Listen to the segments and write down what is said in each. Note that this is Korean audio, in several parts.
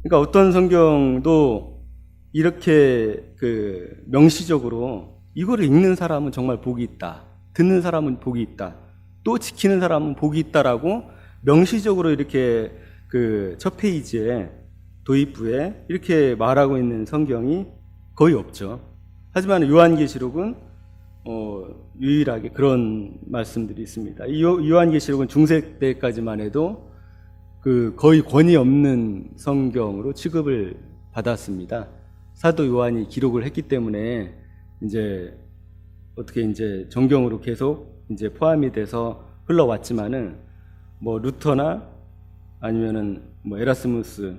그러니까 어떤 성경도 이렇게 명시적으로 이거를 읽는 사람은 정말 복이 있다, 듣는 사람은 복이 있다, 또 지키는 사람은 복이 있다라고 명시적으로 이렇게 첫 페이지에 도입부에 이렇게 말하고 있는 성경이 거의 없죠. 하지만 요한계시록은 유일하게 그런 말씀들이 있습니다. 이 요한계시록은 중세 때까지만 해도 거의 권위 없는 성경으로 취급을 받았습니다. 사도 요한이 기록을 했기 때문에 이제 어떻게 이제 정경으로 계속 이제 포함이 돼서 흘러왔지만은 뭐 루터나 아니면은 뭐 에라스무스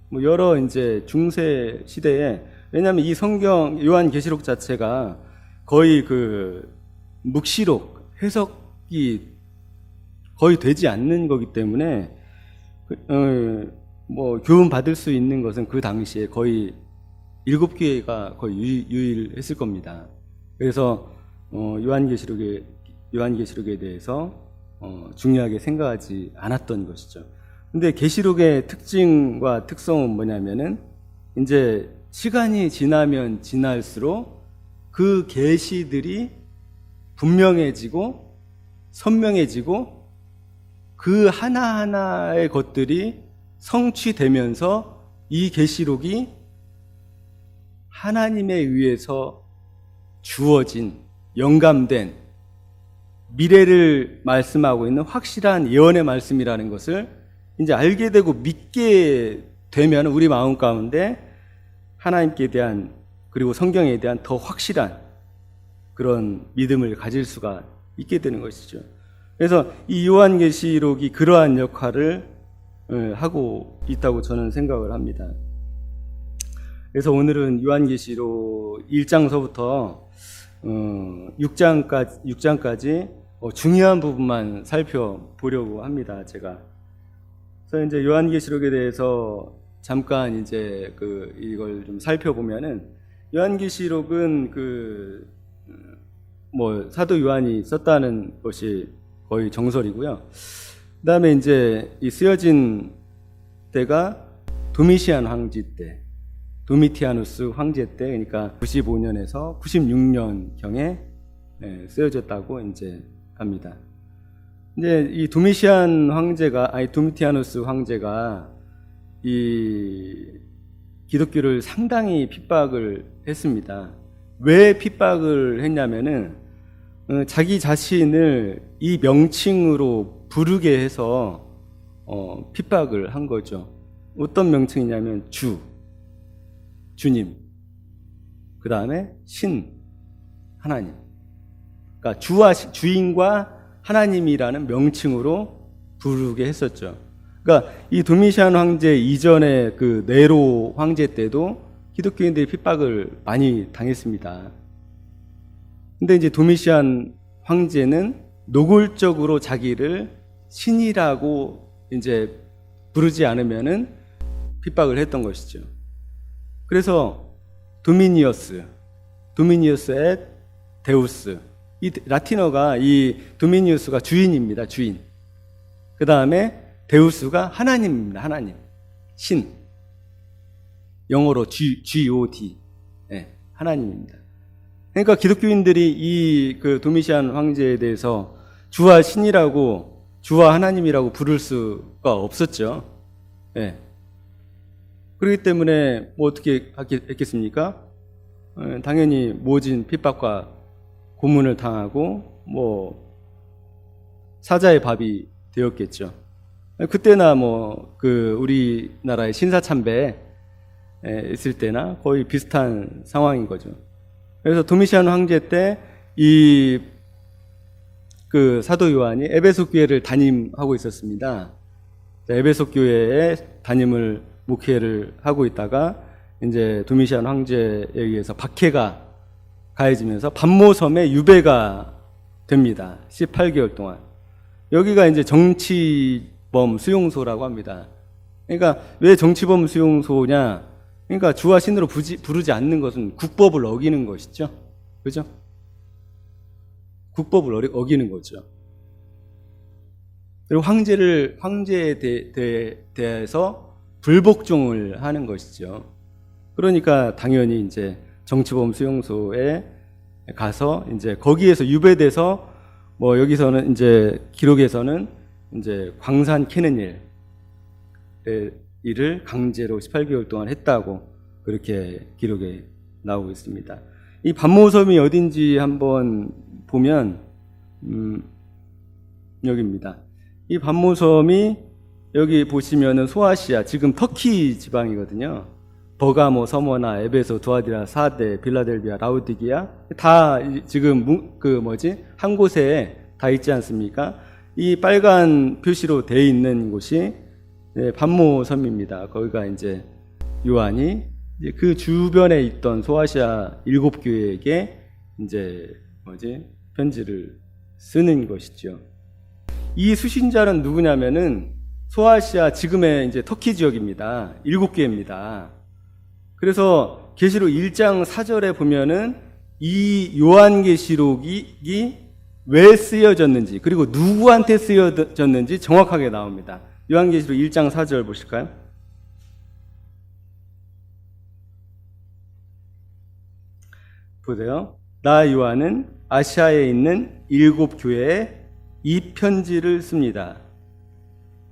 뭐 여러 이제 중세 시대에, 왜냐하면 이 성경 요한계시록 자체가 거의 묵시록 해석이 거의 되지 않는 거기 때문에 뭐 교훈 받을 수 있는 것은 그 당시에 거의 7개가 거의 유일했을 겁니다. 그래서 요한계시록에 대해서 중요하게 생각하지 않았던 것이죠. 근데 계시록의 특징과 특성은 뭐냐면은 이제 시간이 지나면 지날수록 그 계시들이 분명해지고 선명해지고 그 하나하나의 것들이 성취되면서 이 계시록이 하나님에 의해서 주어진 영감된 미래를 말씀하고 있는 확실한 예언의 말씀이라는 것을 이제 알게 되고 믿게 되면 우리 마음 가운데 하나님께 대한, 그리고 성경에 대한 더 확실한 그런 믿음을 가질 수가 있게 되는 것이죠. 그래서 이 요한계시록이 그러한 역할을 하고 있다고 저는 생각을 합니다. 그래서 오늘은 요한계시록 1장서부터 6장까지 중요한 부분만 살펴보려고 합니다. 제가. 그래서 이제 요한계시록에 대해서 잠깐 이제 이걸 좀 살펴보면은, 요한계시록은 뭐 사도 요한이 썼다는 것이 거의 정설이고요. 그다음에 이제 이 쓰여진 때가 도미시안 황제 때, 도미티아누스 황제 때, 그러니까 95년에서 96년 경에 쓰여졌다고 이제 합니다. 이제 이 도미티아누스 황제가 이 기독교를 상당히 핍박을 했습니다. 왜 핍박을 했냐면은 자기 자신을 이 명칭으로 부르게 해서 핍박을 한 거죠. 어떤 명칭이냐면 주님, 그 다음에 하나님. 그러니까 주인과 하나님이라는 명칭으로 부르게 했었죠. 그러니까 이 도미시안 황제 이전에 네로 황제 때도 기독교인들이 핍박을 많이 당했습니다. 근데 이제 도미시안 황제는 노골적으로 자기를 신이라고 이제 부르지 않으면은 핍박을 했던 것이죠. 그래서 도미니어스 앳 데우스, 이 라틴어가 이 도미니우스가 주인입니다. 주인. 그 다음에 데우스가 하나님입니다. 하나님, 신. 영어로 God, 하나님입니다. 그러니까 기독교인들이 이 도미시안 황제에 대해서 주와 신이라고, 주와 하나님이라고 부를 수가 없었죠. 그렇기 때문에 뭐 어떻게 했겠습니까? 당연히 모진 핍박과 고문을 당하고 뭐 사자의 밥이 되었겠죠. 그때나 뭐 우리나라의 신사참배 있을 때나 거의 비슷한 상황인 거죠. 그래서 도미시안 황제 때 이 사도 요한이 에베소 교회를 담임하고 있었습니다. 에베소 교회에 담임을 목회를 하고 있다가 이제 도미시안 황제에 의해서 박해가 가해지면서 반모섬에 유배가 됩니다. 18개월 동안. 여기가 이제 정치범 수용소라고 합니다. 그러니까 왜 정치범 수용소냐? 그러니까 주와 신으로 부르지 않는 것은 국법을 어기는 것이죠. 그죠? 국법을 어기는 거죠. 그리고 황제에 대해서 불복종을 하는 것이죠. 그러니까 당연히 이제 정치범 수용소에 가서 이제 거기에서 유배돼서 뭐 여기서는 이제 기록에서는 이제 광산 캐는 일을 강제로 18개월 동안 했다고 그렇게 기록에 나오고 있습니다. 이 반모섬이 어딘지 한번 보면 여기입니다. 이 반모섬이 여기 보시면은 소아시아, 지금 터키 지방이거든요. 버가모, 서머나, 에베소, 두아디라, 사데, 빌라델비아, 라우디기아 다 지금 한 곳에 다 있지 않습니까? 이 빨간 표시로 되어 있는 곳이 반모섬입니다. 거기가 이제 요한이 그 주변에 있던 소아시아 7교회에게 이제 편지를 쓰는 것이죠. 이 수신자는 누구냐면은 소아시아 지금의 이제 터키 지역입니다. 7교회입니다. 그래서 계시록 1장 4절에 보면은 이 요한계시록이 왜 쓰여졌는지 그리고 누구한테 쓰여졌는지 정확하게 나옵니다. 요한계시록 1장 4절 보실까요? 보세요. 나 요한은 아시아에 있는 7교회에 이 편지를 씁니다.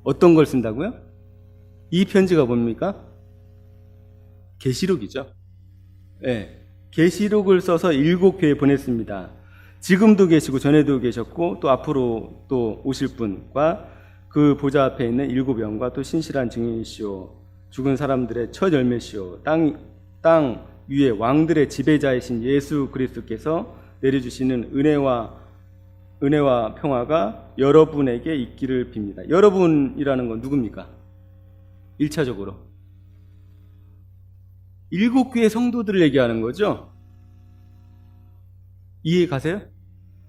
어떤 걸 쓴다고요? 이 편지가 뭡니까? 계시록이죠. 네, 계시록을 써서 7교회에 보냈습니다. 지금도 계시고 전에도 계셨고 또 앞으로 또 오실 분과 그 보좌 앞에 있는 7영과 또 신실한 증인이시오, 죽은 사람들의 첫 열매시오, 땅 위에 왕들의 지배자이신 예수 그리스도께서 내려주시는 은혜와 평화가 여러분에게 있기를 빕니다. 여러분이라는 건 누굽니까? 1차적으로 7교회 성도들을 얘기하는 거죠. 이해 가세요?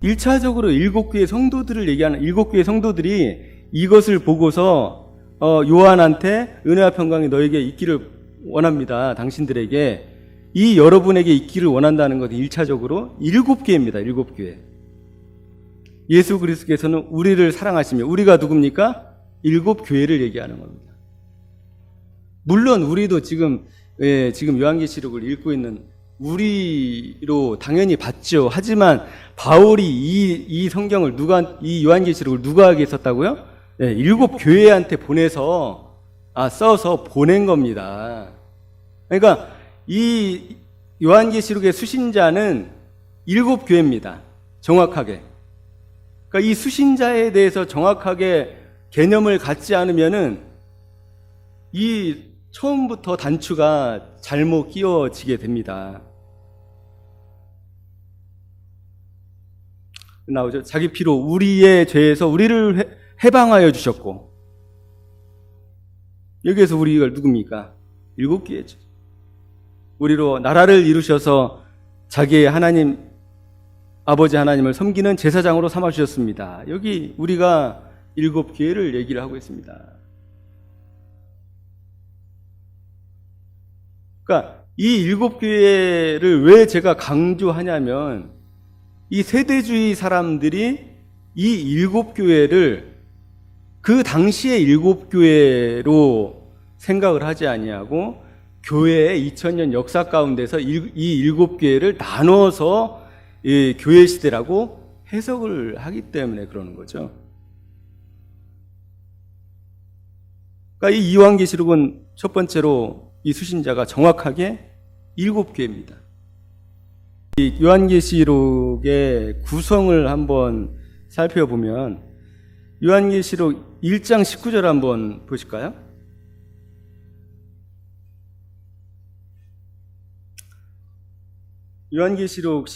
1차적으로 7교회 성도들을 얘기하는 7교회 성도들이 이것을 보고서 요한한테 은혜와 평강이 너에게 있기를 원합니다. 당신들에게 이 여러분에게 있기를 원한다는 것은 1차적으로 7교회입니다. 7교회. 예수 그리스도께서는 우리를 사랑하시며 우리가 누굽니까? 7교회를 얘기하는 겁니다. 물론 우리도 지금 요한계시록을 읽고 있는 우리로 당연히 봤죠. 하지만 바울이 이 성경을 이 요한계시록을 누구에게 썼다고요? 7교회한테 써서 보낸 겁니다. 그러니까 이 요한계시록의 수신자는 7교회입니다. 정확하게. 그러니까 이 수신자에 대해서 정확하게 개념을 갖지 않으면은 이 처음부터 단추가 잘못 끼워지게 됩니다. 나오죠. 자기 피로 우리의 죄에서 우리를 해방하여 주셨고, 여기에서 우리가 누굽니까? 7교회죠. 우리로 나라를 이루셔서 자기의 아버지 하나님을 섬기는 제사장으로 삼아주셨습니다. 여기 우리가 7교회를 얘기를 하고 있습니다. 그러니까 이 7교회를 왜 제가 강조하냐면 이 세대주의 사람들이 이 7교회를 그 당시의 7교회로 생각을 하지 아니하고 교회의 2000년 역사 가운데서 이 7교회를 나눠서 이 교회 시대라고 해석을 하기 때문에 그러는 거죠. 그러니까 이 요한계시록은 첫 번째로 이 수신자가 정확하게 7교회입니다. 이 요한계시록의 구성을 한번 살펴보면 요한계시록 1장 19절 한번 보실까요? 요한계시록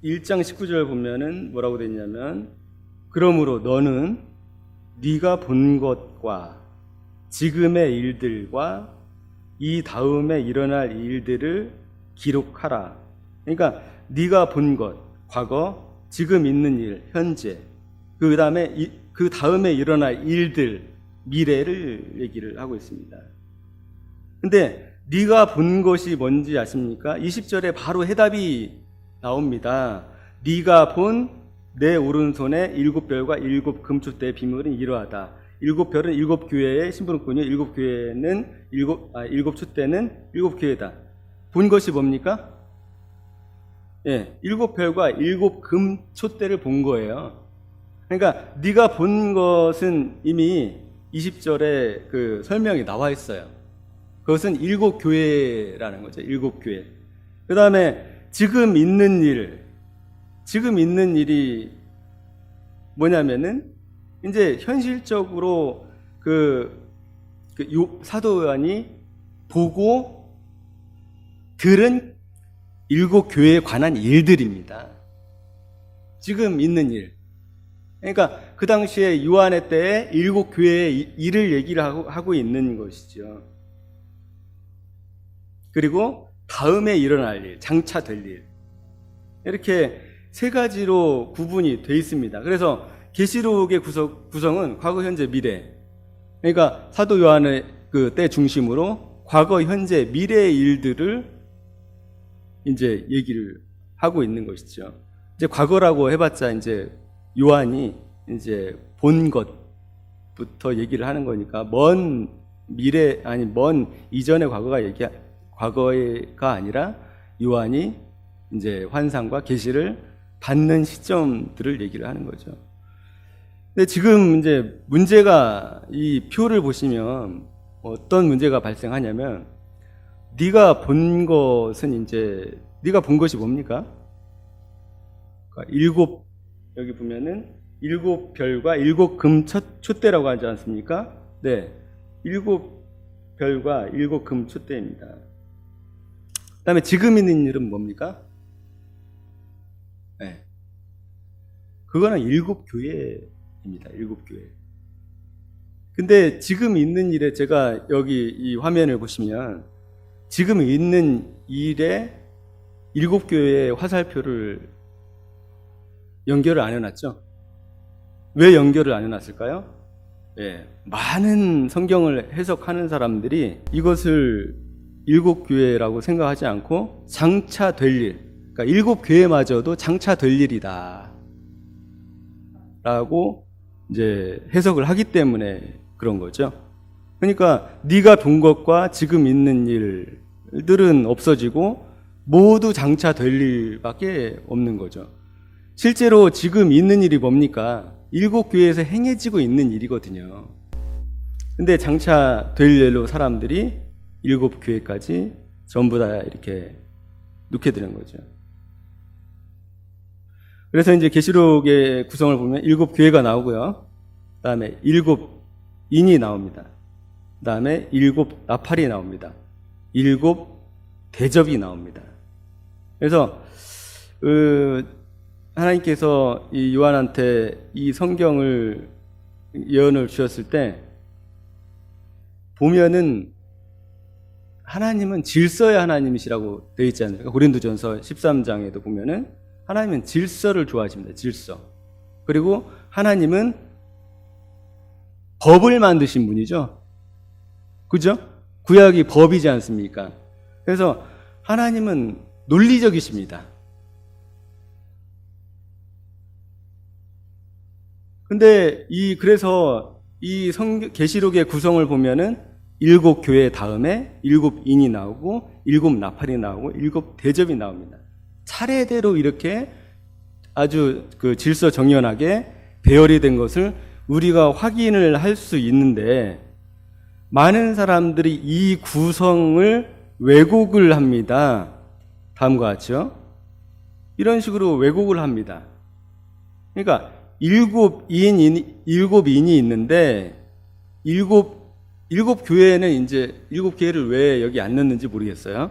1장 19절 보면은 뭐라고 되어 있냐면, 그러므로 너는 네가 본 것과 지금의 일들과 이 다음에 일어날 일들을 기록하라. 그러니까 네가 본 것, 과거, 지금 있는 일, 현재, 그 다음에 일어날 일들, 미래를 얘기를 하고 있습니다. 근데 네가 본 것이 뭔지 아십니까? 20절에 바로 해답이 나옵니다. 네가 본 내 오른손에 7별과 7 금촛대의 비밀은 이러하다. 일곱 별은 일곱 교회의 심부름꾼이요. 일곱 교회는 일곱 촛대는 일곱 교회다. 본 것이 뭡니까? 예, 일곱 별과 일곱 금 촛대를 본 거예요. 그러니까 네가 본 것은 이미 20절에 그 설명이 나와 있어요. 그것은 일곱 교회라는 거죠. 일곱 교회. 그 다음에 지금 있는 일이 뭐냐면은 이제 현실적으로 사도 요한이 보고 들은 일곱 교회에 관한 일들입니다. 지금 있는 일. 그러니까 그 당시에 요한의 때에 일곱 교회의 일을 얘기를 하고 있는 것이죠. 그리고 다음에 일어날 일, 장차 될 일. 이렇게 세 가지로 구분이 되어 있습니다. 그래서 계시록의 구성은 과거, 현재, 미래. 그러니까 사도 요한의 그 때 중심으로 과거, 현재, 미래의 일들을 이제 얘기를 하고 있는 것이죠. 이제 과거라고 해봤자 이제 요한이 이제 본 것부터 얘기를 하는 거니까 먼 이전의 과거가 아니라 요한이 이제 환상과 계시를 받는 시점들을 얘기를 하는 거죠. 근데 지금 이제 문제가 이 표를 보시면 어떤 문제가 발생하냐면 네가 본 것이 뭡니까? 그러니까 여기 보면은 일곱 별과 일곱 금 촛대라고 하지 않습니까? 네. 일곱 별과 일곱 금 촛대입니다. 그 다음에 지금 있는 일은 뭡니까? 네. 그거는 일곱 교회입니다. 일곱 교회. 근데 지금 있는 일에 제가 여기 이 화면을 보시면 지금 있는 일에 일곱 교회의 화살표를 연결을 안 해놨죠? 왜 연결을 안 해놨을까요? 예, 많은 성경을 해석하는 사람들이 이것을 일곱 교회라고 생각하지 않고 장차 될 일, 그러니까 일곱 교회마저도 장차 될 일이다 라고 이제 해석을 하기 때문에 그런 거죠. 그러니까 네가 본 것과 지금 있는 일들은 없어지고 모두 장차 될 일밖에 없는 거죠. 실제로 지금 있는 일이 뭡니까? 일곱 교회에서 행해지고 있는 일이거든요. 근데 장차 될 일로 사람들이 일곱 교회까지 전부 다 이렇게 놓게되는 거죠. 그래서 이제 계시록의 구성을 보면 일곱 교회가 나오고요. 그 다음에 일곱 인이 나옵니다. 그 다음에 일곱 나팔이 나옵니다. 일곱 대접이 나옵니다. 그래서 하나님께서 이 요한한테 이 성경을 예언을 주셨을 때 보면은 하나님은 질서의 하나님이시라고 되어 있지 않습니까? 고린도전서 13장에도 보면은 하나님은 질서를 좋아하십니다. 질서. 그리고 하나님은 법을 만드신 분이죠. 그죠? 구약이 법이지 않습니까? 그래서 하나님은 논리적이십니다. 근데 그래서 이 계시록의 구성을 보면은 일곱 교회 다음에 일곱 인이 나오고 일곱 나팔이 나오고 일곱 대접이 나옵니다. 차례대로 이렇게 아주 그 질서 정연하게 배열이 된 것을 우리가 확인을 할 수 있는데 많은 사람들이 이 구성을 왜곡을 합니다. 다음과 같이요. 이런 식으로 왜곡을 합니다. 그러니까 일곱 인이 있는데 일곱 교회는 이제 일곱 교회를 왜 여기 안 넣는지 모르겠어요.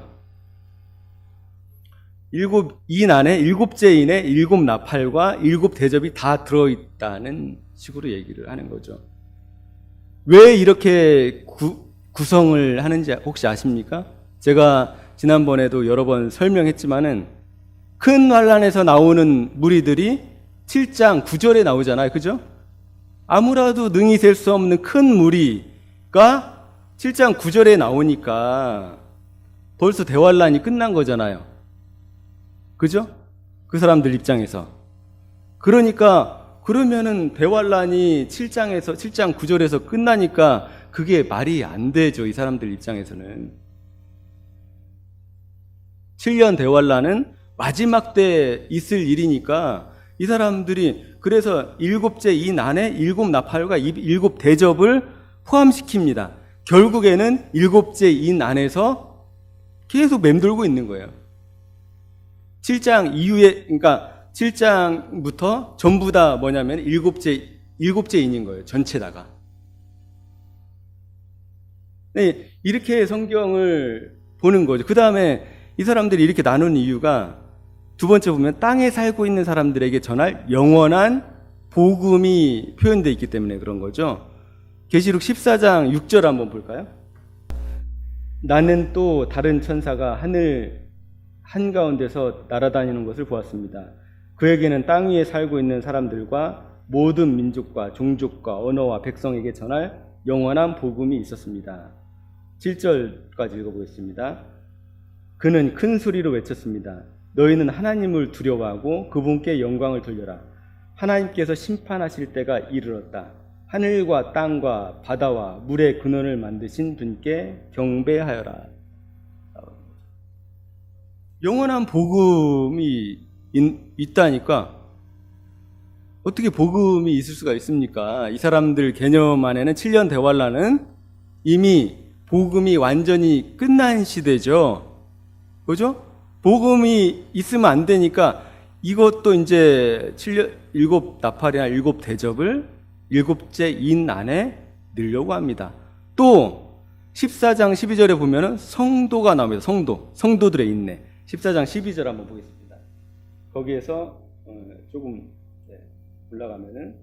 일곱 인 안에 일곱째 인에 일곱 나팔과 일곱 대접이 다 들어있다는 식으로 얘기를 하는 거죠. 왜 이렇게 구성을 하는지 혹시 아십니까? 제가 지난번에도 여러 번 설명했지만은 큰 환란에서 나오는 무리들이 7장 9절에 나오잖아요. 그죠? 아무라도 능히 셀 수 없는 큰 무리가 7장 9절에 나오니까 벌써 대환란이 끝난 거잖아요. 그죠? 그 사람들 입장에서. 그러니까 그러면은 대환란이 7장 9절에서 끝나니까 그게 말이 안 되죠. 이 사람들 입장에서는. 7년 대환란은 마지막 때 있을 일이니까 이 사람들이 그래서 일곱째 인 안에 일곱 나팔과 일곱 대접을 포함시킵니다. 결국에는 일곱째 인 안에서 계속 맴돌고 있는 거예요. 7장 이후에, 그러니까 7장부터 전부 다 뭐냐면 일곱째 인인 거예요. 전체다가. 네, 이렇게 성경을 보는 거죠. 그 다음에 이 사람들이 이렇게 나눈 이유가 두 번째 보면 땅에 살고 있는 사람들에게 전할 영원한 복음이 표현되어 있기 때문에 그런 거죠. 계시록 14장 6절 한번 볼까요? 나는 또 다른 천사가 하늘 한가운데서 날아다니는 것을 보았습니다. 그에게는 땅 위에 살고 있는 사람들과 모든 민족과 종족과 언어와 백성에게 전할 영원한 복음이 있었습니다. 7절까지 읽어보겠습니다. 그는 큰 소리로 외쳤습니다. 너희는 하나님을 두려워하고 그분께 영광을 돌려라. 하나님께서 심판하실 때가 이르렀다. 하늘과 땅과 바다와 물의 근원을 만드신 분께 경배하여라. 영원한 복음이 있다니까 어떻게 복음이 있을 수가 있습니까? 이 사람들 개념 안에는 7년 대환란은 이미 복음이 완전히 끝난 시대죠. 그죠? 복음이 있으면 안 되니까 이것도 이제 일곱 나팔이나 일곱 대접을 일곱째 인 안에 넣으려고 합니다. 또 14장 12절에 보면은 성도가 나옵니다. 성도들의 인내. 14장 12절 한번 보겠습니다. 거기에서 조금 올라가면은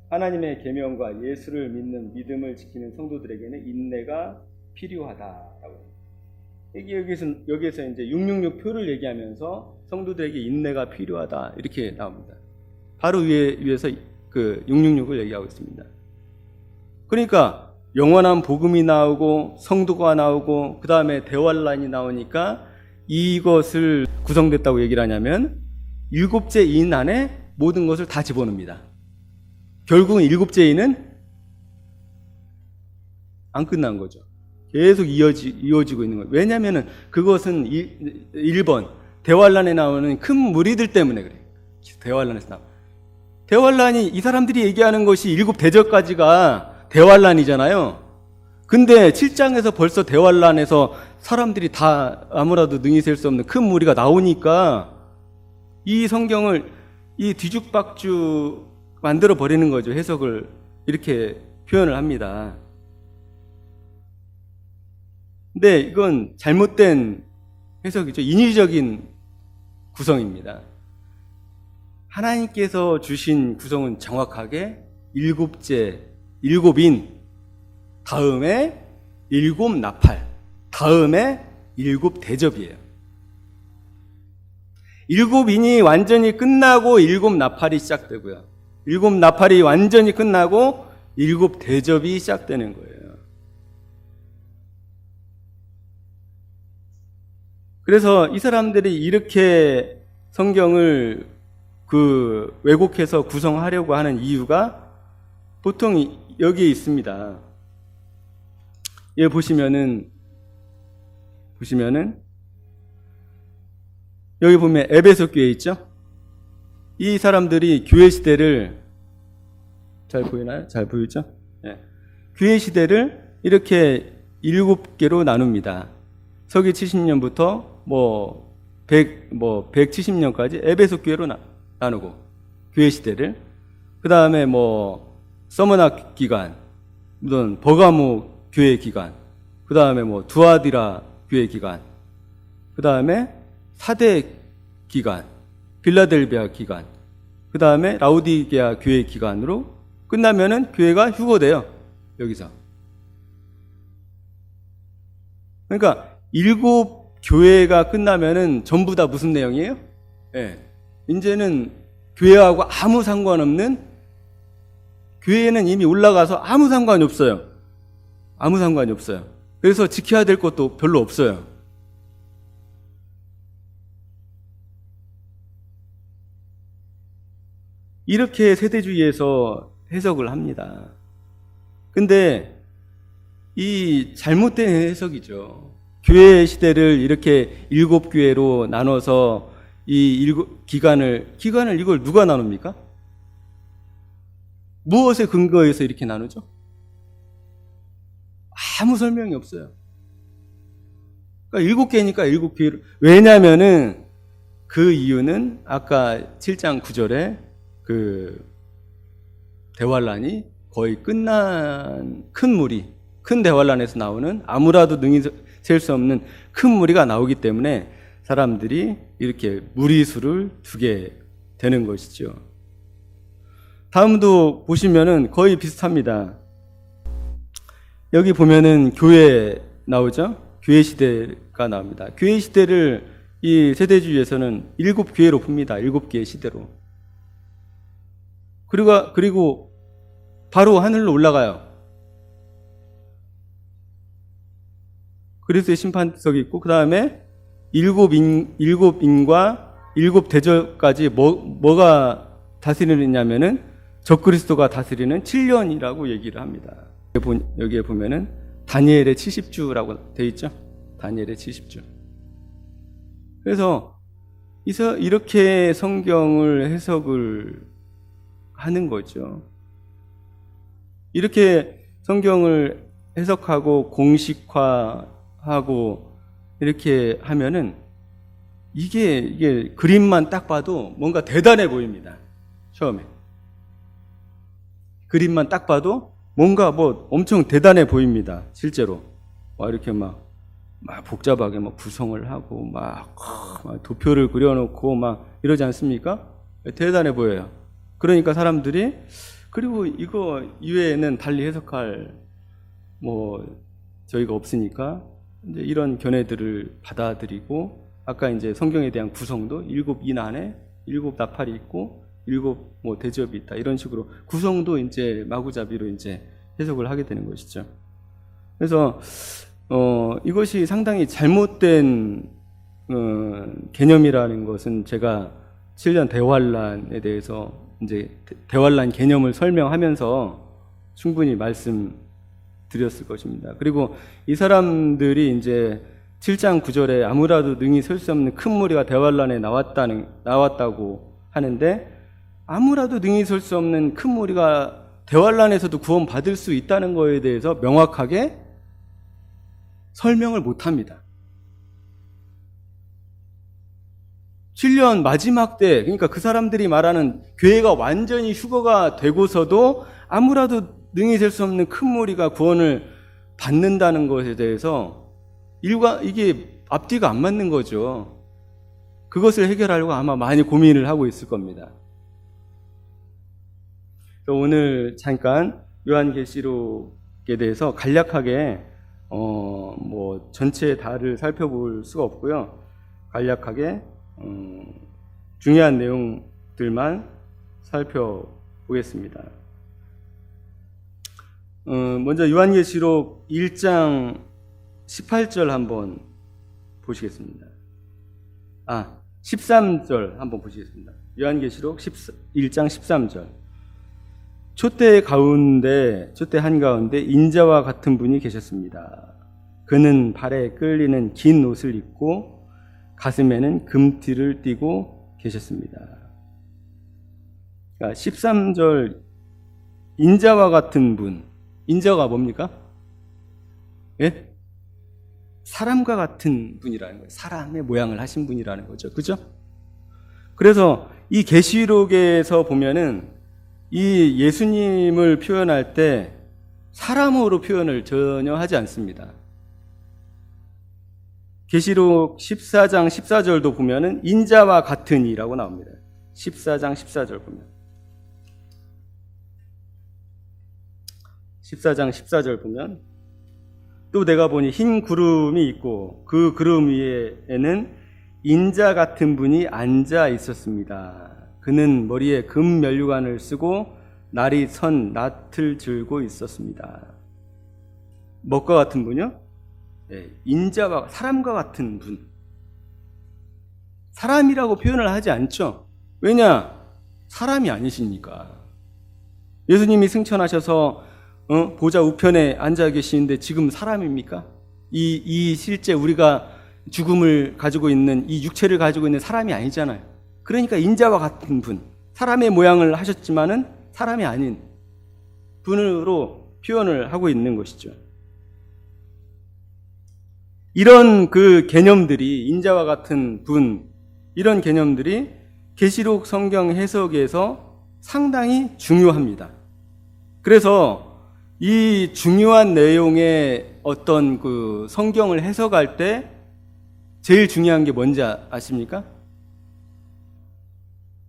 하나님의 계명과 예수를 믿는 믿음을 지키는 성도들에게는 인내가 필요하다라고. 여기에서 이제 666 표를 얘기하면서 성도들에게 인내가 필요하다 이렇게 나옵니다. 바로 위에서 그 666을 얘기하고 있습니다. 그러니까 영원한 복음이 나오고 성도가 나오고 그 다음에 대환란이 나오니까 이것을 구성됐다고 얘기를 하냐면 일곱째 인 안에 모든 것을 다 집어넣습니다. 결국은 일곱째 인은 안 끝난 거죠. 계속 이어지고 있는 거예요. 왜냐하면 그것은 1번 대환란에 나오는 큰 무리들 때문에 그래요. 대환란에서 나와. 대환란이 이 사람들이 얘기하는 것이 일곱 대접까지가 대환란이잖아요. 근데 7장에서 벌써 대환란에서 사람들이 다 아무라도 능히 셀 수 없는 큰 무리가 나오니까 이 성경을 이 뒤죽박죽 만들어 버리는 거죠. 해석을 이렇게 표현을 합니다. 근데 이건 잘못된 해석이죠. 인위적인 구성입니다. 하나님께서 주신 구성은 정확하게 일곱인, 다음에 일곱 나팔, 다음에 일곱 대접이에요. 일곱인이 완전히 끝나고 일곱 나팔이 시작되고요. 일곱 나팔이 완전히 끝나고 일곱 대접이 시작되는 거예요. 그래서 이 사람들이 이렇게 성경을 왜곡해서 구성하려고 하는 이유가 보통 여기에 있습니다. 여기 보시면은 여기 보면 에베소 교회 있죠? 이 사람들이 교회 시대를 잘 보이나요? 잘 보이죠? 네. 교회 시대를 이렇게 7개로 나눕니다. 서기 70년부터 170년까지 에베소 교회로 나누고 교회 시대를 그 다음에 서머나 기간, 무슨 버가모 교회 기간, 그 다음에 두아디라 교회 기간, 그 다음에 사대 기간, 빌라델비아 기간, 그 다음에 라우디게아 교회 기간으로 끝나면은 교회가 휴거돼요. 여기서. 그러니까 7 교회가 끝나면은 전부 다 무슨 내용이에요? 예. 이제는 교회하고 아무 상관없는, 교회에는 이미 올라가서 아무 상관이 없어요. 아무 상관이 없어요. 그래서 지켜야 될 것도 별로 없어요. 이렇게 세대주의에서 해석을 합니다. 근데 이 잘못된 해석이죠. 교회 시대를 이렇게 7교회로 나눠서 이 기간을 이걸 누가 나눕니까? 무엇에 근거해서 이렇게 나누죠? 아무 설명이 없어요. 그러니까 7개니까 7교회로. 왜냐면은 그 이유는 아까 7장 9절에 그 대환란이 거의 끝난 큰 대환란에서 나오는 아무라도 능히 셀 수 없는 큰 무리가 나오기 때문에 사람들이 이렇게 무리수를 두게 되는 것이죠. 다음도 보시면은 거의 비슷합니다. 여기 보면은 교회 나오죠? 교회 시대가 나옵니다. 교회 시대를 이 세대주의에서는 7교회로 풉니다. 7개의 시대로. 그리고 바로 하늘로 올라가요. 그리스도의 심판석이 있고, 그 다음에 7인과 7대절까지 뭐가 다스리느냐면은 적그리스도가 다스리는 7년이라고 얘기를 합니다. 여기에 보면은 다니엘의 70주라고 되어 있죠? 다니엘의 70주. 그래서 이렇게 성경을 해석을 하는 거죠. 이렇게 성경을 해석하고 공식화하고 이렇게 하면은 이게 그림만 딱 봐도 뭔가 대단해 보입니다. 처음에. 그림만 딱 봐도 뭔가 뭐 엄청 대단해 보입니다. 실제로. 이렇게 막 복잡하게 막 구성을 하고 막 도표를 그려놓고 막 이러지 않습니까? 대단해 보여요. 그러니까 사람들이 그리고 이거 이외에는 달리 해석할 저희가 없으니까 이제 이런 견해들을 받아들이고 아까 이제 성경에 대한 구성도 7인 안에 7나팔이 있고 7 대접이 있다 이런 식으로 구성도 이제 마구잡이로 이제 해석을 하게 되는 것이죠. 그래서 이것이 상당히 잘못된 개념이라는 것은 제가 7년 대환란에 대해서 이제 대환란 개념을 설명하면서 충분히 말씀드렸을 것입니다. 그리고 이 사람들이 이제 7장 9절에 아무라도 능히 설 수 없는 큰 무리가 대환란에 나왔다고 하는데 아무라도 능히 설 수 없는 큰 무리가 대환란에서도 구원받을 수 있다는 것에 대해서 명확하게 설명을 못합니다. 7년 마지막 때, 그러니까 그 사람들이 말하는 교회가 완전히 휴거가 되고서도 아무라도 능히 될 수 없는 큰 무리가 구원을 받는다는 것에 대해서 이게 앞뒤가 안 맞는 거죠. 그것을 해결하려고 아마 많이 고민을 하고 있을 겁니다. 오늘 잠깐 요한계시록에 대해서 간략하게 전체 다를 살펴볼 수가 없고요. 간략하게 중요한 내용들만 살펴보겠습니다. 먼저 요한계시록 1장 18절 한번 보시겠습니다. 13절 한번 보시겠습니다. 요한계시록 1장 13절. 촛대 한가운데 인자와 같은 분이 계셨습니다. 그는 발에 끌리는 긴 옷을 입고 가슴에는 금띠를 띠고 계셨습니다. 그러니까 13절 인자와 같은 분. 인자가 뭡니까? 예? 사람과 같은 분이라는 거예요. 사람의 모양을 하신 분이라는 거죠. 그죠? 그래서 이 계시록에서 보면은 이 예수님을 표현할 때 사람으로 표현을 전혀 하지 않습니다. 계시록 14장 14절도 보면은 인자와 같으니라고 나옵니다. 14장 14절 보면. 14장 14절 보면 또 내가 보니 흰 구름이 있고 그 구름 위에는 인자 같은 분이 앉아 있었습니다. 그는 머리에 금 면류관을 쓰고 날이 선 낫을 들고 있었습니다. 뭐가 같은 분이요? 네, 인자와 사람과 같은 분. 사람이라고 표현을 하지 않죠. 왜냐? 사람이 아니십니까? 예수님이 승천하셔서 보좌 우편에 앉아 계시는데 지금 사람입니까? 이 실제 우리가 죽음을 가지고 있는 이 육체를 가지고 있는 사람이 아니잖아요. 그러니까 인자와 같은 분, 사람의 모양을 하셨지만은 사람이 아닌 분으로 표현을 하고 있는 것이죠. 이런 그 개념들이, 인자와 같은 분, 이런 개념들이 계시록 성경 해석에서 상당히 중요합니다. 그래서 이 중요한 내용의 어떤 그 성경을 해석할 때 제일 중요한 게 뭔지 아십니까?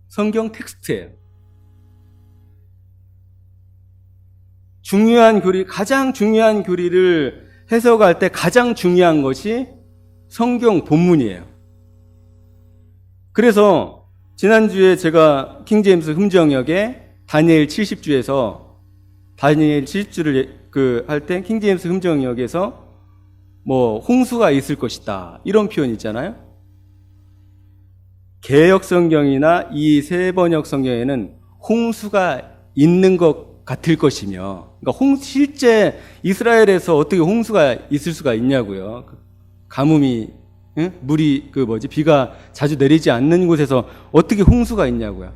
성경 텍스트예요. 중요한 교리, 가장 중요한 교리를 해석할 때 가장 중요한 것이 성경 본문이에요. 그래서 지난주에 제가 킹제임스 흠정역에 다니엘 70주에서 다니엘 70주를 할 때 킹제임스 흠정역에서 뭐 홍수가 있을 것이다 이런 표현 있잖아요. 개역 성경이나 이 세 번역 성경에는 홍수가 있는 것 같을 것이며, 그러니까 실제 이스라엘에서 어떻게 홍수가 있을 수가 있냐고요. 가뭄이, 물이 비가 자주 내리지 않는 곳에서 어떻게 홍수가 있냐고요.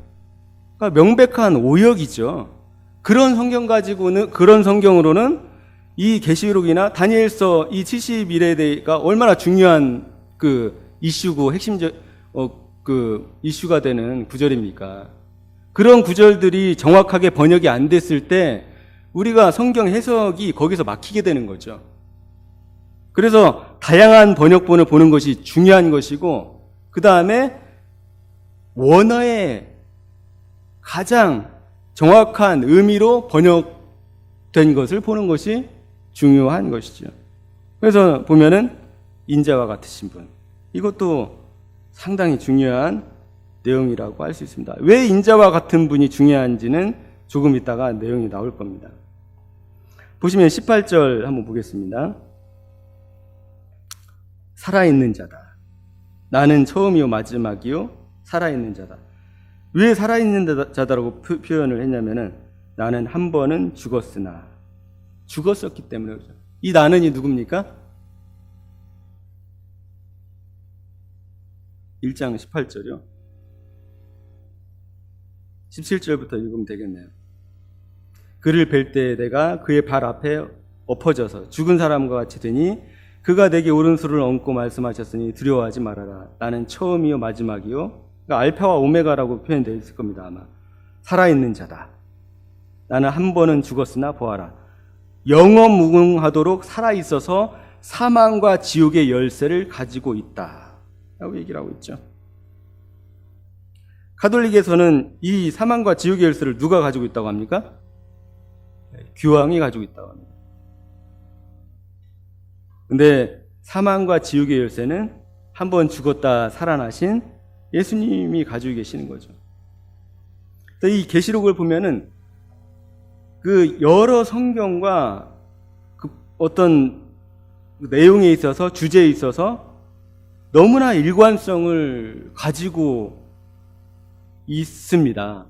그러니까 명백한 오역이죠. 그런 성경 가지고는, 그런 성경으로는 이 계시록이나 다니엘서 이 71회가 얼마나 중요한 그 이슈고 핵심적 이슈가 되는 구절입니까? 그런 구절들이 정확하게 번역이 안 됐을 때 우리가 성경 해석이 거기서 막히게 되는 거죠. 그래서 다양한 번역본을 보는 것이 중요한 것이고, 그 다음에 원어의 가장 정확한 의미로 번역된 것을 보는 것이 중요한 것이죠. 그래서 보면은 인자와 같으신 분, 이것도 상당히 중요한 내용이라고 할 수 있습니다. 왜 인자와 같은 분이 중요한지는 조금 있다가 내용이 나올 겁니다. 보시면 18절 한번 보겠습니다. 살아있는 자다. 나는 처음이요 마지막이요 살아있는 자다. 왜 살아있는 자다라고 표현을 했냐면은 나는 한 번은 죽었으나, 죽었었기 때문에 그렇죠. 이 나는이 누굽니까? 1장 18절이요. 17절부터 읽으면 되겠네요. 그를 뵐 때 내가 그의 발 앞에 엎어져서 죽은 사람과 같이 되니 그가 내게 오른손을 얹고 말씀하셨으니 두려워하지 말아라. 나는 처음이요 마지막이요. 그러니까 알파와 오메가라고 표현되어 있을 겁니다. 아마 살아있는 자다. 나는 한 번은 죽었으나 보아라. 영원무궁하도록 살아있어서 사망과 지옥의 열쇠를 가지고 있다 라고 얘기를 하고 있죠. 가톨릭에서는 이 사망과 지옥의 열쇠를 누가 가지고 있다고 합니까? 교황이 가지고 있다고 합니다. 근데 사망과 지옥의 열쇠는 한 번 죽었다 살아나신 예수님이 가지고 계시는 거죠. 이 계시록을 보면은 그 여러 성경과 그 어떤 내용에 있어서, 주제에 있어서 너무나 일관성을 가지고 있습니다.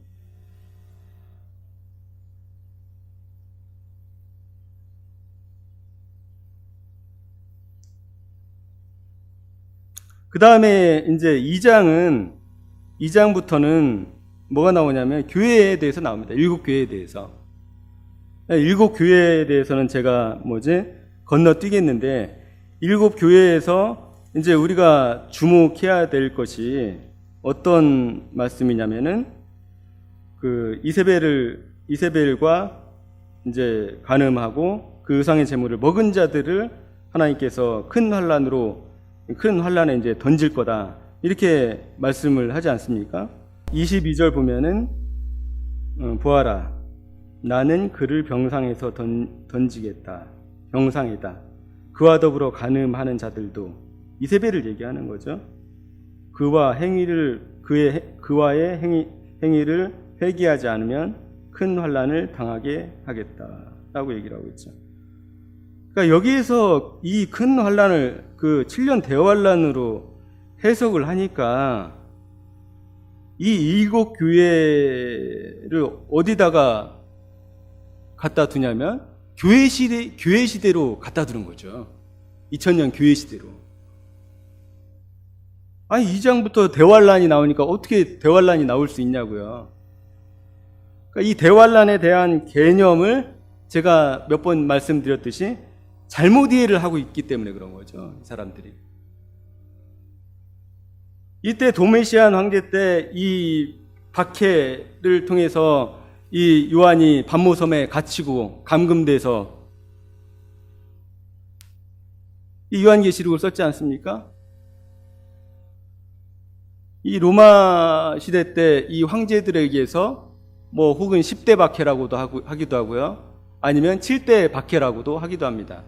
그 다음에 이제 2장부터는 뭐가 나오냐면 교회에 대해서 나옵니다. 7교회에 대해서. 7교회에 대해서는 제가 건너뛰겠는데, 7교회에서 이제 우리가 주목해야 될 것이 어떤 말씀이냐면은 그 이세벨과 이제 간음하고 그 의상의 제물을 먹은 자들을 하나님께서 큰 환란에 이제 던질 거다 이렇게 말씀을 하지 않습니까? 22절 보면은 보아라 나는 그를 병상에서 던지겠다. 병상이다. 그와 더불어 간음하는 자들도 이세벨을 얘기하는 거죠. 그와의 행위를 회개하지 않으면 큰 환란을 당하게 하겠다라고 얘기를 하고 있죠. 그러니까 여기에서 이 큰 환란을 그 7년 대환란으로 해석을 하니까 이 일곱 교회를 어디다가 갖다 두냐면 교회 시대로 갖다 두는 거죠. 2000년 교회 시대로. 아니 2장부터 대환란이 나오니까 어떻게 대환란이 나올 수 있냐고요. 그러니까 이 대환란에 대한 개념을 제가 몇 번 말씀드렸듯이 잘못 이해를 하고 있기 때문에 그런 거죠. 이 사람들이. 이때 도메시안 황제 때 이 박해를 통해서 이 요한이 반모섬에 갇히고 감금돼서 이 요한계시록을 썼지 않습니까? 이 로마 시대 때 이 황제들에게서 뭐 혹은 10대 박해라고도 하기도 하고요. 아니면 7대 박해라고도 하기도 합니다.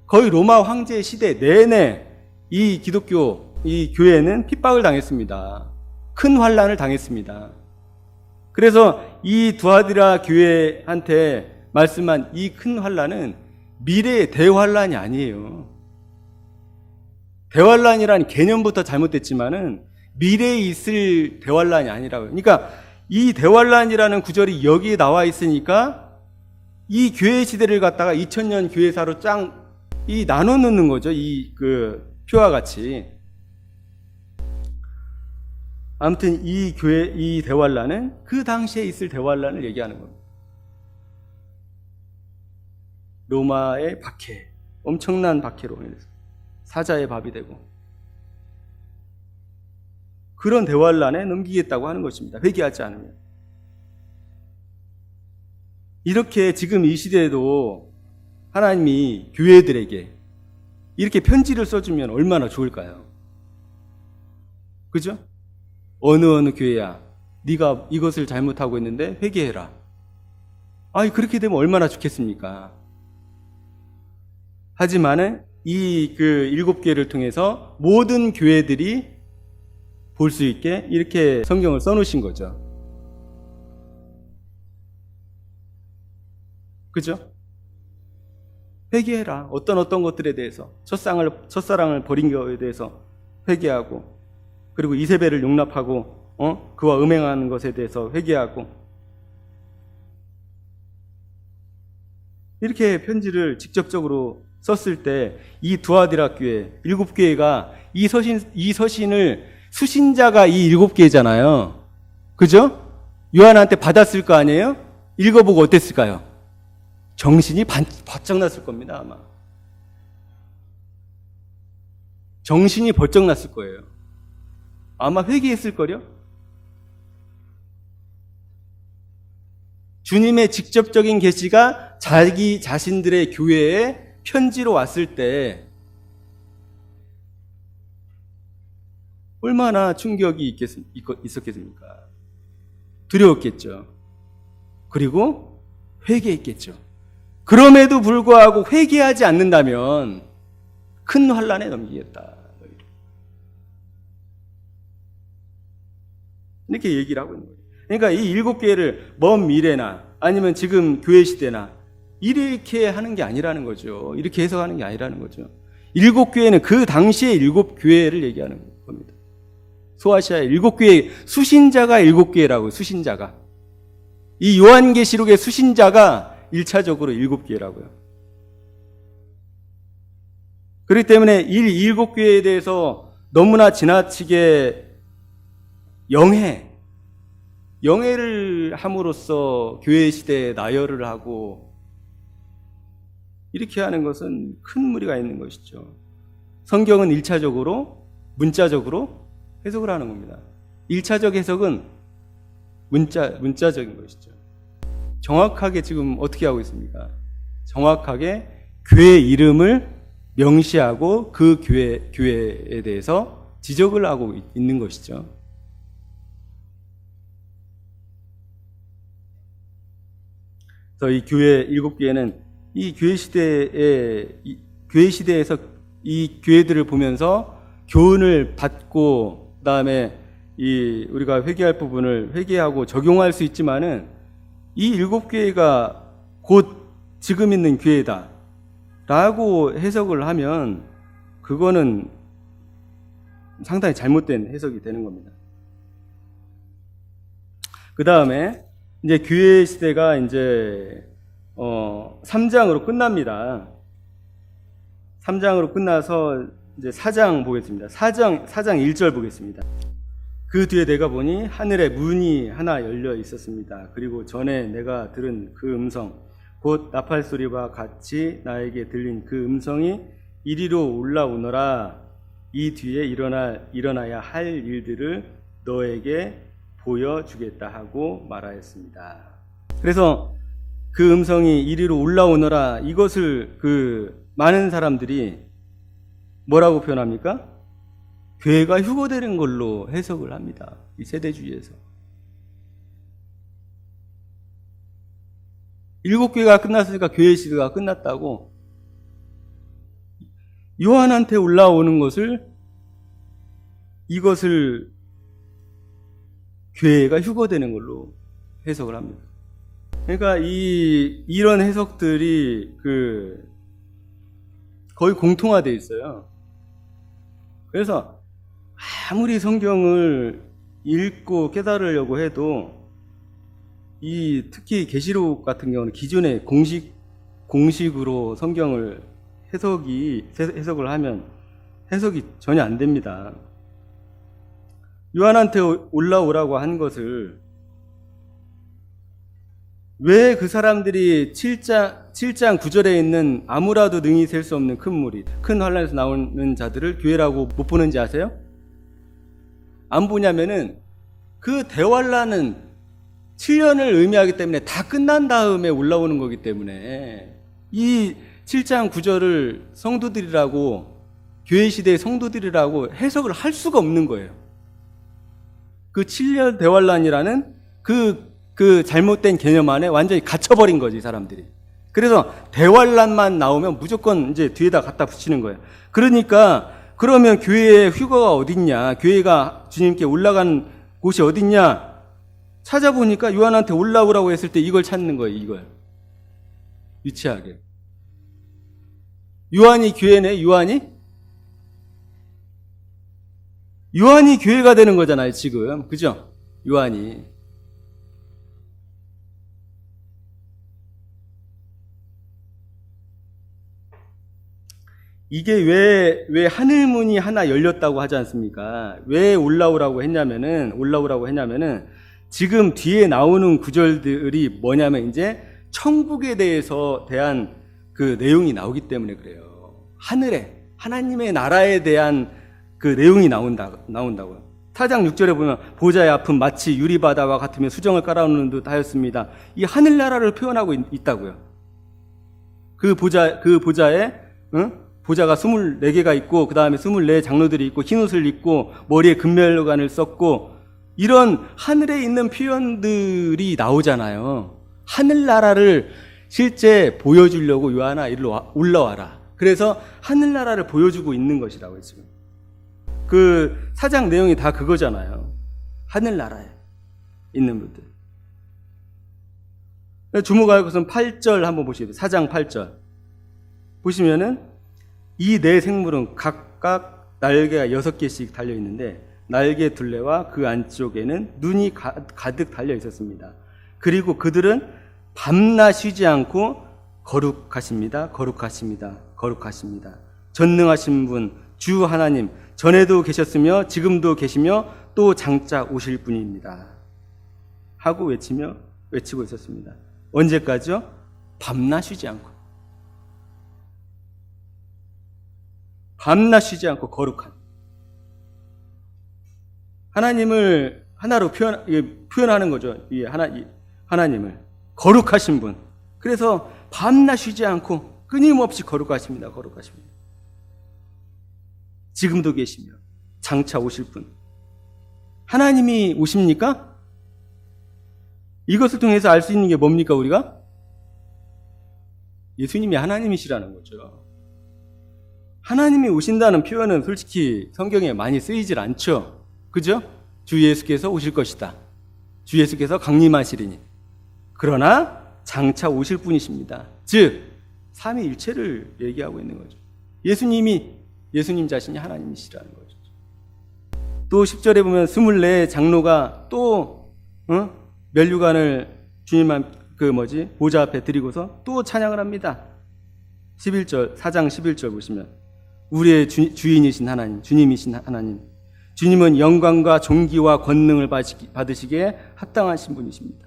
거의 로마 황제 시대 내내 이 기독교, 이 교회는 핍박을 당했습니다. 큰 환란을 당했습니다. 그래서 이 두아디라 교회한테 말씀한 이 큰 환란은 미래의 대환란이 아니에요. 대환란이라는 개념부터 잘못됐지만은 미래에 있을 대환란이 아니라고요. 그러니까 이 대환란이라는 구절이 여기에 나와 있으니까 이 교회 시대를 갖다가 2000년 교회사로 이 나눠 놓는 거죠. 이 표와 같이. 아무튼 이 교회, 이 대환란은 그 당시에 있을 대환란을 얘기하는 겁니다. 로마의 박해, 엄청난 박해로 인해서 사자의 밥이 되고 그런 대환란에 넘기겠다고 하는 것입니다. 회개하지 않으면. 이렇게 지금 이 시대에도 하나님이 교회들에게 이렇게 편지를 써주면 얼마나 좋을까요? 그죠? 어느 교회야, 네가 이것을 잘못하고 있는데 회개해라. 아니 그렇게 되면 얼마나 좋겠습니까? 하지만은 이 일곱 교회를 통해서 모든 교회들이 볼 수 있게 이렇게 성경을 써놓으신 거죠. 그죠? 회개해라. 어떤 것들에 대해서 첫사랑을 버린 것에 대해서 회개하고, 그리고 이세벨을 용납하고 그와 음행하는 것에 대해서 회개하고, 이렇게 편지를 직접적으로 썼을 때 이 두아디라 교회, 일곱 교회가 이 서신을 수신자가 이 일곱 교회잖아요. 그죠? 요한한테 받았을 거 아니에요? 읽어보고 어땠을까요? 정신이 바짝 났을 겁니다, 아마. 정신이 번쩍 났을 거예요. 아마 회개했을걸요? 주님의 직접적인 계시가 자기 자신들의 교회에 편지로 왔을 때 얼마나 충격이 있었겠습니까? 두려웠겠죠. 그리고 회개했겠죠. 그럼에도 불구하고 회개하지 않는다면 큰 환란에 넘기겠다. 이렇게 얘기를 하고 있는 거예요. 그러니까 이 일곱 교회를 먼 미래나 아니면 지금 교회 시대나 이렇게 하는 게 아니라는 거죠. 이렇게 해석하는 게 아니라는 거죠. 일곱 교회는 그 당시의 일곱 교회를 얘기하는 겁니다. 소아시아의 일곱 교회, 수신자가 일곱 교회라고요. 수신자가. 이 요한계시록의 수신자가 1차적으로 일곱 교회라고요. 그렇기 때문에 일곱 교회에 대해서 너무나 지나치게 영해를 함으로써 교회 시대에 나열을 하고 이렇게 하는 것은 큰 무리가 있는 것이죠. 성경은 1차적으로 문자적으로 해석을 하는 겁니다. 1차적 해석은 문자적인 것이죠. 정확하게 지금 어떻게 하고 있습니까? 정확하게 교회 이름을 명시하고 그 교회에 대해서 지적을 하고 있는 것이죠. 그래서 이 교회 일곱 교회는 이 교회 시대에서 이 교회들을 보면서 교훈을 받고 그다음에 우리가 회개할 부분을 회개하고 적용할 수 있지만은 이 일곱 교회가 곧 지금 있는 교회다라고 해석을 하면 그거는 상당히 잘못된 해석이 되는 겁니다. 그 다음에 이제 교회 시대가 이제 3장으로 끝납니다. 3장으로 끝나서 이제 4장 보겠습니다. 4장 1절 보겠습니다. 그 뒤에 내가 보니 하늘에 문이 하나 열려 있었습니다. 그리고 전에 내가 들은 그 음성, 곧 나팔 소리와 같이 나에게 들린 그 음성이 이리로 올라오너라. 이 뒤에 일어나야 할 일들을 너에게 보여주겠다 하고 말하였습니다. 그래서 그 음성이 이리로 올라오너라, 이것을 많은 사람들이 뭐라고 표현합니까? 교회가 휴거되는 걸로 해석을 합니다. 이 세대주의에서. 7교회가 끝났으니까 교회 시대가 끝났다고 요한한테 올라오는 이것을 교회가 휴거되는 걸로 해석을 합니다. 그러니까 이런 해석들이 거의 공통화되어 있어요. 그래서 아무리 성경을 읽고 깨달으려고 해도 특히 계시록 같은 경우는 기존의 공식으로 성경을 해석을 하면 해석이 전혀 안 됩니다. 요한한테 올라오라고 한 것을 왜 그 사람들이 7장 9절에 있는 아무라도 능히 셀 수 없는 큰 무리, 큰 환란에서 나오는 자들을 교회라고 못 보는지 아세요? 안 보냐면은 그 대환란은 7년을 의미하기 때문에 다 끝난 다음에 올라오는 거기 때문에 이 7장 9절을 성도들이라고, 교회 시대의 성도들이라고 해석을 할 수가 없는 거예요. 그 7년 대환란이라는 그 잘못된 개념 안에 완전히 갇혀버린 거지, 이 사람들이. 그래서 대환란만 나오면 무조건 이제 뒤에다 갖다 붙이는 거예요. 그러니까 그러면 교회의 휴거가 어딨냐, 교회가 주님께 올라간 곳이 어딨냐 찾아보니까 요한한테 올라오라고 했을 때 이걸 찾는 거예요. 이걸 유치하게. 요한이 교회네. 요한이 교회가 되는 거잖아요, 지금. 그죠? 요한이. 이게 왜 하늘문이 하나 열렸다고 하지 않습니까? 왜 올라오라고 했냐면은 지금 뒤에 나오는 구절들이 뭐냐면 이제 천국에 대한 그 내용이 나오기 때문에 그래요. 하나님의 나라에 대한 그 내용이 나온다고요. 4장 6절에 보면 보좌의 앞은 마치 유리바다와 같으며 수정을 깔아놓는 듯 하였습니다. 이 하늘나라를 표현하고 있다고요. 그 보좌에 보좌가 24개가 있고 그 다음에 24 장로들이 있고 흰옷을 입고 머리에 금멜로간을 썼고 이런 하늘에 있는 표현들이 나오잖아요. 하늘나라를 실제 보여주려고 요한아 이리로 올라와라. 그래서 하늘나라를 보여주고 있는 것이라고요. 지금 그 사장 내용이 다 그거잖아요. 하늘나라에 있는 분들. 주목할 것은 8절 한번 보시죠. 4장 8절 보시면은 이 네 생물은 각각 날개가 6개씩 달려있는데 날개 둘레와 그 안쪽에는 눈이 가득 달려 있었습니다. 그리고 그들은 밤낮 쉬지 않고 거룩하십니다. 거룩하십니다. 거룩하십니다. 전능하신 분 주 하나님 전에도 계셨으며 지금도 계시며 또 장차 오실 분입니다. 하고 외치고 있었습니다. 언제까지요? 밤낮 쉬지 않고. 밤낮 쉬지 않고 거룩한. 하나님을 하나로 표현하는 거죠. 하나님을. 거룩하신 분. 그래서 밤낮 쉬지 않고 끊임없이 거룩하십니다. 거룩하십니다. 지금도 계시며 장차 오실 분. 하나님이 오십니까? 이것을 통해서 알 수 있는 게 뭡니까, 우리가? 예수님이 하나님이시라는 거죠. 하나님이 오신다는 표현은 솔직히 성경에 많이 쓰이질 않죠. 그죠? 주 예수께서 오실 것이다. 주 예수께서 강림하시리니. 그러나 장차 오실 분이십니다. 즉 삼위일체를 얘기하고 있는 거죠. 예수님 자신이 하나님이시라는 거죠. 또 10절에 보면 24 장로가 또 면류관을 주님 보좌 앞에 드리고서 또 찬양을 합니다. 11절, 4장 11절 보시면 우리의 주인이신 하나님, 주님이신 하나님, 주님은 영광과 존귀와 권능을 받으시기에 합당하신 분이십니다.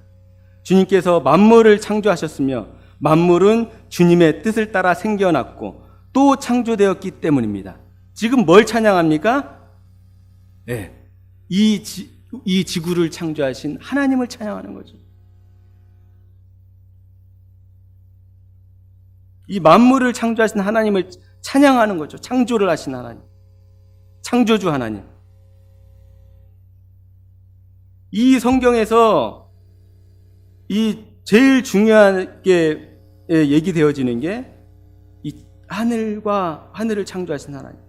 주님께서 만물을 창조하셨으며 만물은 주님의 뜻을 따라 생겨났고 또 창조되었기 때문입니다. 지금 뭘 찬양합니까? 네, 이 지구를 창조하신 하나님을 찬양하는 거죠. 이 만물을 창조하신 하나님을 찬양하는 거죠. 창조를 하신 하나님, 창조주 하나님. 이 성경에서 이 제일 중요하게 얘기되어지는 게 이 하늘을 창조하신 하나님.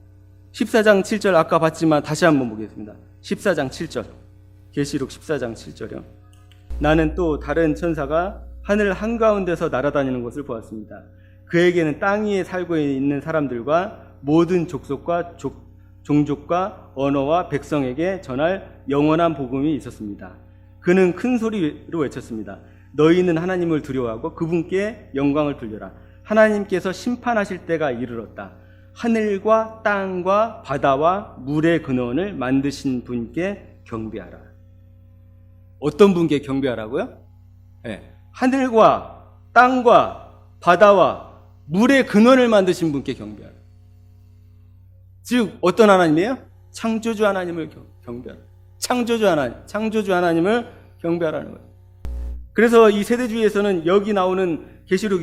14장 7절 아까 봤지만 다시 한번 보겠습니다. 14장 7절. 계시록 14장 7절이요. 나는 또 다른 천사가 하늘 한가운데서 날아다니는 것을 보았습니다. 그에게는 땅 위에 살고 있는 사람들과 모든 족속과 종족과 언어와 백성에게 전할 영원한 복음이 있었습니다. 그는 큰 소리로 외쳤습니다. 너희는 하나님을 두려워하고 그분께 영광을 돌려라. 하나님께서 심판하실 때가 이르렀다. 하늘과 땅과 바다와 물의 근원을 만드신 분께 경배하라. 어떤 분께 경배하라고요? 네. 하늘과 땅과 바다와 물의 근원을 만드신 분께 경배하라. 즉 어떤 하나님이에요? 창조주 하나님을 경배하라. 창조주 하나님을 경배하라는 거예요. 그래서 이 세대주의에서는 여기 나오는 계시록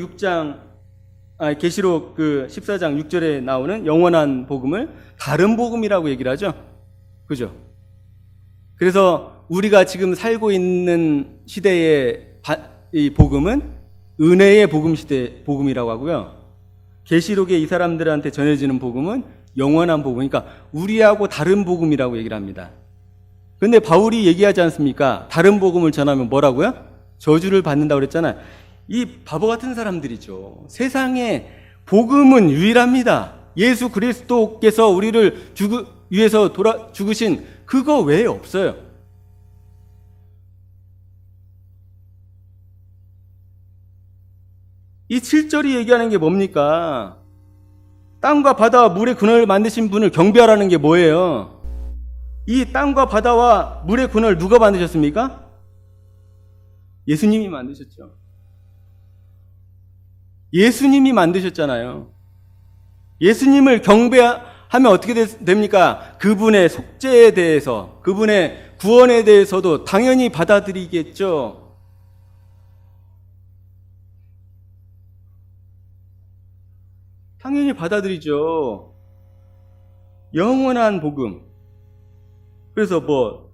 14장 6절에 나오는 영원한 복음을 다른 복음이라고 얘기를 하죠. 그죠? 그래서 우리가 지금 살고 있는 시대의 이 복음은 은혜의 복음이라고 하고요. 계시록에 이 사람들한테 전해지는 복음은 영원한 복음, 그러니까 우리하고 다른 복음이라고 얘기를 합니다. 그런데 바울이 얘기하지 않습니까? 다른 복음을 전하면 뭐라고요? 저주를 받는다고 그랬잖아요. 이 바보 같은 사람들이죠. 세상에 복음은 유일합니다. 예수 그리스도께서 우리를 위해서 죽으신 그거 외에 없어요. 이 7절이 얘기하는 게 뭡니까? 땅과 바다와 물의 근원을 만드신 분을 경배하라는 게 뭐예요? 이 땅과 바다와 물의 근원을 누가 만드셨습니까? 예수님이 만드셨죠. 예수님이 만드셨잖아요. 예수님을 경배하면 어떻게 됩니까? 그분의 속죄에 대해서, 그분의 구원에 대해서도 당연히 받아들이겠죠. 당연히 받아들이죠. 영원한 복음. 그래서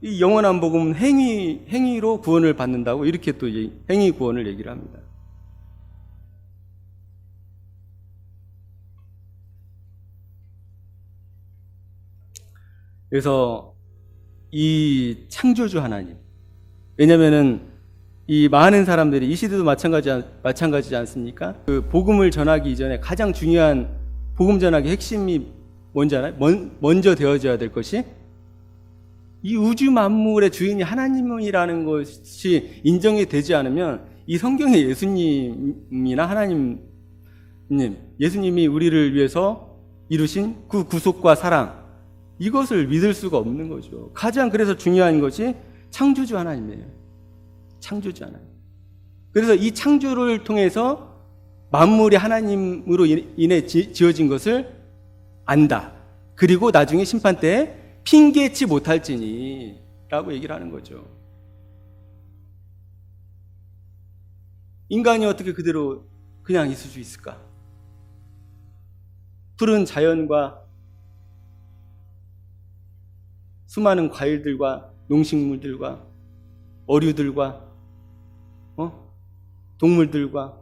이 영원한 복음은 행위로 구원을 받는다고 이렇게 또 행위 구원을 얘기를 합니다. 그래서 이 창조주 하나님, 왜냐면은 이 많은 사람들이 이 시대도 마찬가지지 않습니까? 그 복음을 전하기 이전에 가장 중요한 복음 전하기 핵심이 뭔지 알아요? 먼저 되어져야 될 것이 이 우주 만물의 주인이 하나님이라는 것이 인정이 되지 않으면 이 성경에 예수님이나 하나님님, 예수님이 우리를 위해서 이루신 그 구속과 사랑, 이것을 믿을 수가 없는 거죠. 가장 그래서 중요한 것이 창조주 하나님이에요. 창조주 하나님. 그래서 이 창조를 통해서 만물이 하나님으로 인해 지어진 것을 안다. 그리고 나중에 심판 때에 핑계치 못할지니 라고 얘기를 하는 거죠. 인간이 어떻게 그대로 그냥 있을 수 있을까? 푸른 자연과 수많은 과일들과 농식물들과 어류들과 동물들과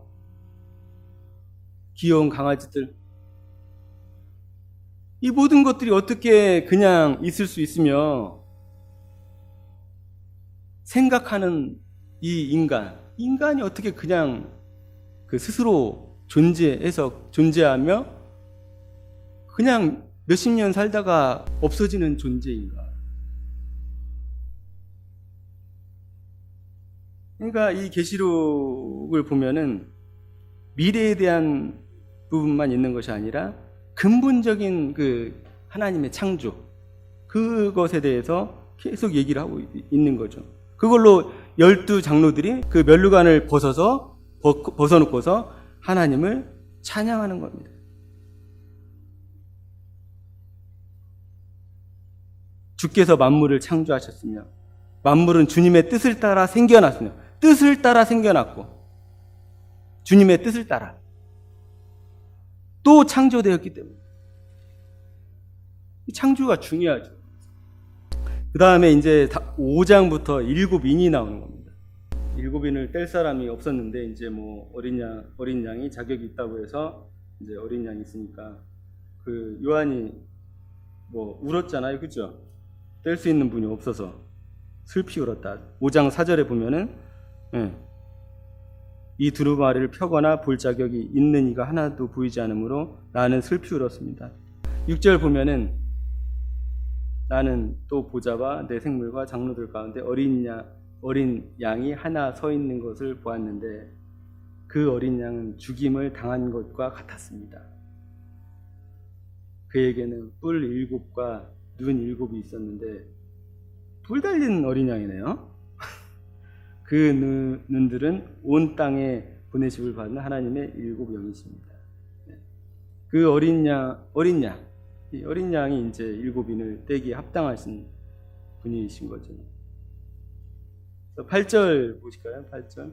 귀여운 강아지들, 이 모든 것들이 어떻게 그냥 있을 수 있으며 생각하는 이 인간이 어떻게 그냥 그 스스로 존재하며 그냥 몇십 년 살다가 없어지는 존재인가? 그러니까 이 계시록을 보면은 미래에 대한 부분만 있는 것이 아니라 근본적인 그 하나님의 창조, 그것에 대해서 계속 얘기를 하고 있는 거죠. 그걸로 12장로들이 그 면류관을 벗어놓고서 하나님을 찬양하는 겁니다. 주께서 만물을 창조하셨으며 만물은 주님의 뜻을 따라 생겨났으며, 뜻을 따라 생겨났고 주님의 뜻을 따라 또 창조되었기 때문에 이 창조가 중요하죠. 그 다음에 이제 5장부터 7인이 나오는 겁니다. 7인을 뗄 사람이 없었는데 이제 뭐 어린 양이 자격이 있다고 해서 이제 어린 양이 있으니까 그 요한이 뭐 울었잖아요, 그죠? 뗄 수 있는 분이 없어서 슬피 울었다. 5장 4절에 보면은 이 두루마리를 펴거나 볼 자격이 있는 이가 하나도 보이지 않으므로 나는 슬피 울었습니다. 6절 보면은 나는 또 보자와 내 생물과 장로들 가운데 어린 양이 하나 서 있는 것을 보았는데 그 어린 양은 죽임을 당한 것과 같았습니다. 그에게는 뿔 7과 눈 7이 있었는데 뿔 달린 어린 양이네요. 그 눈들은 온 땅에 보내심을 받는 하나님의 7영이십니다. 그 어린 양이 이제 7인을 떼기에 합당하신 분이신 거죠. 8절 보실까요? 8절.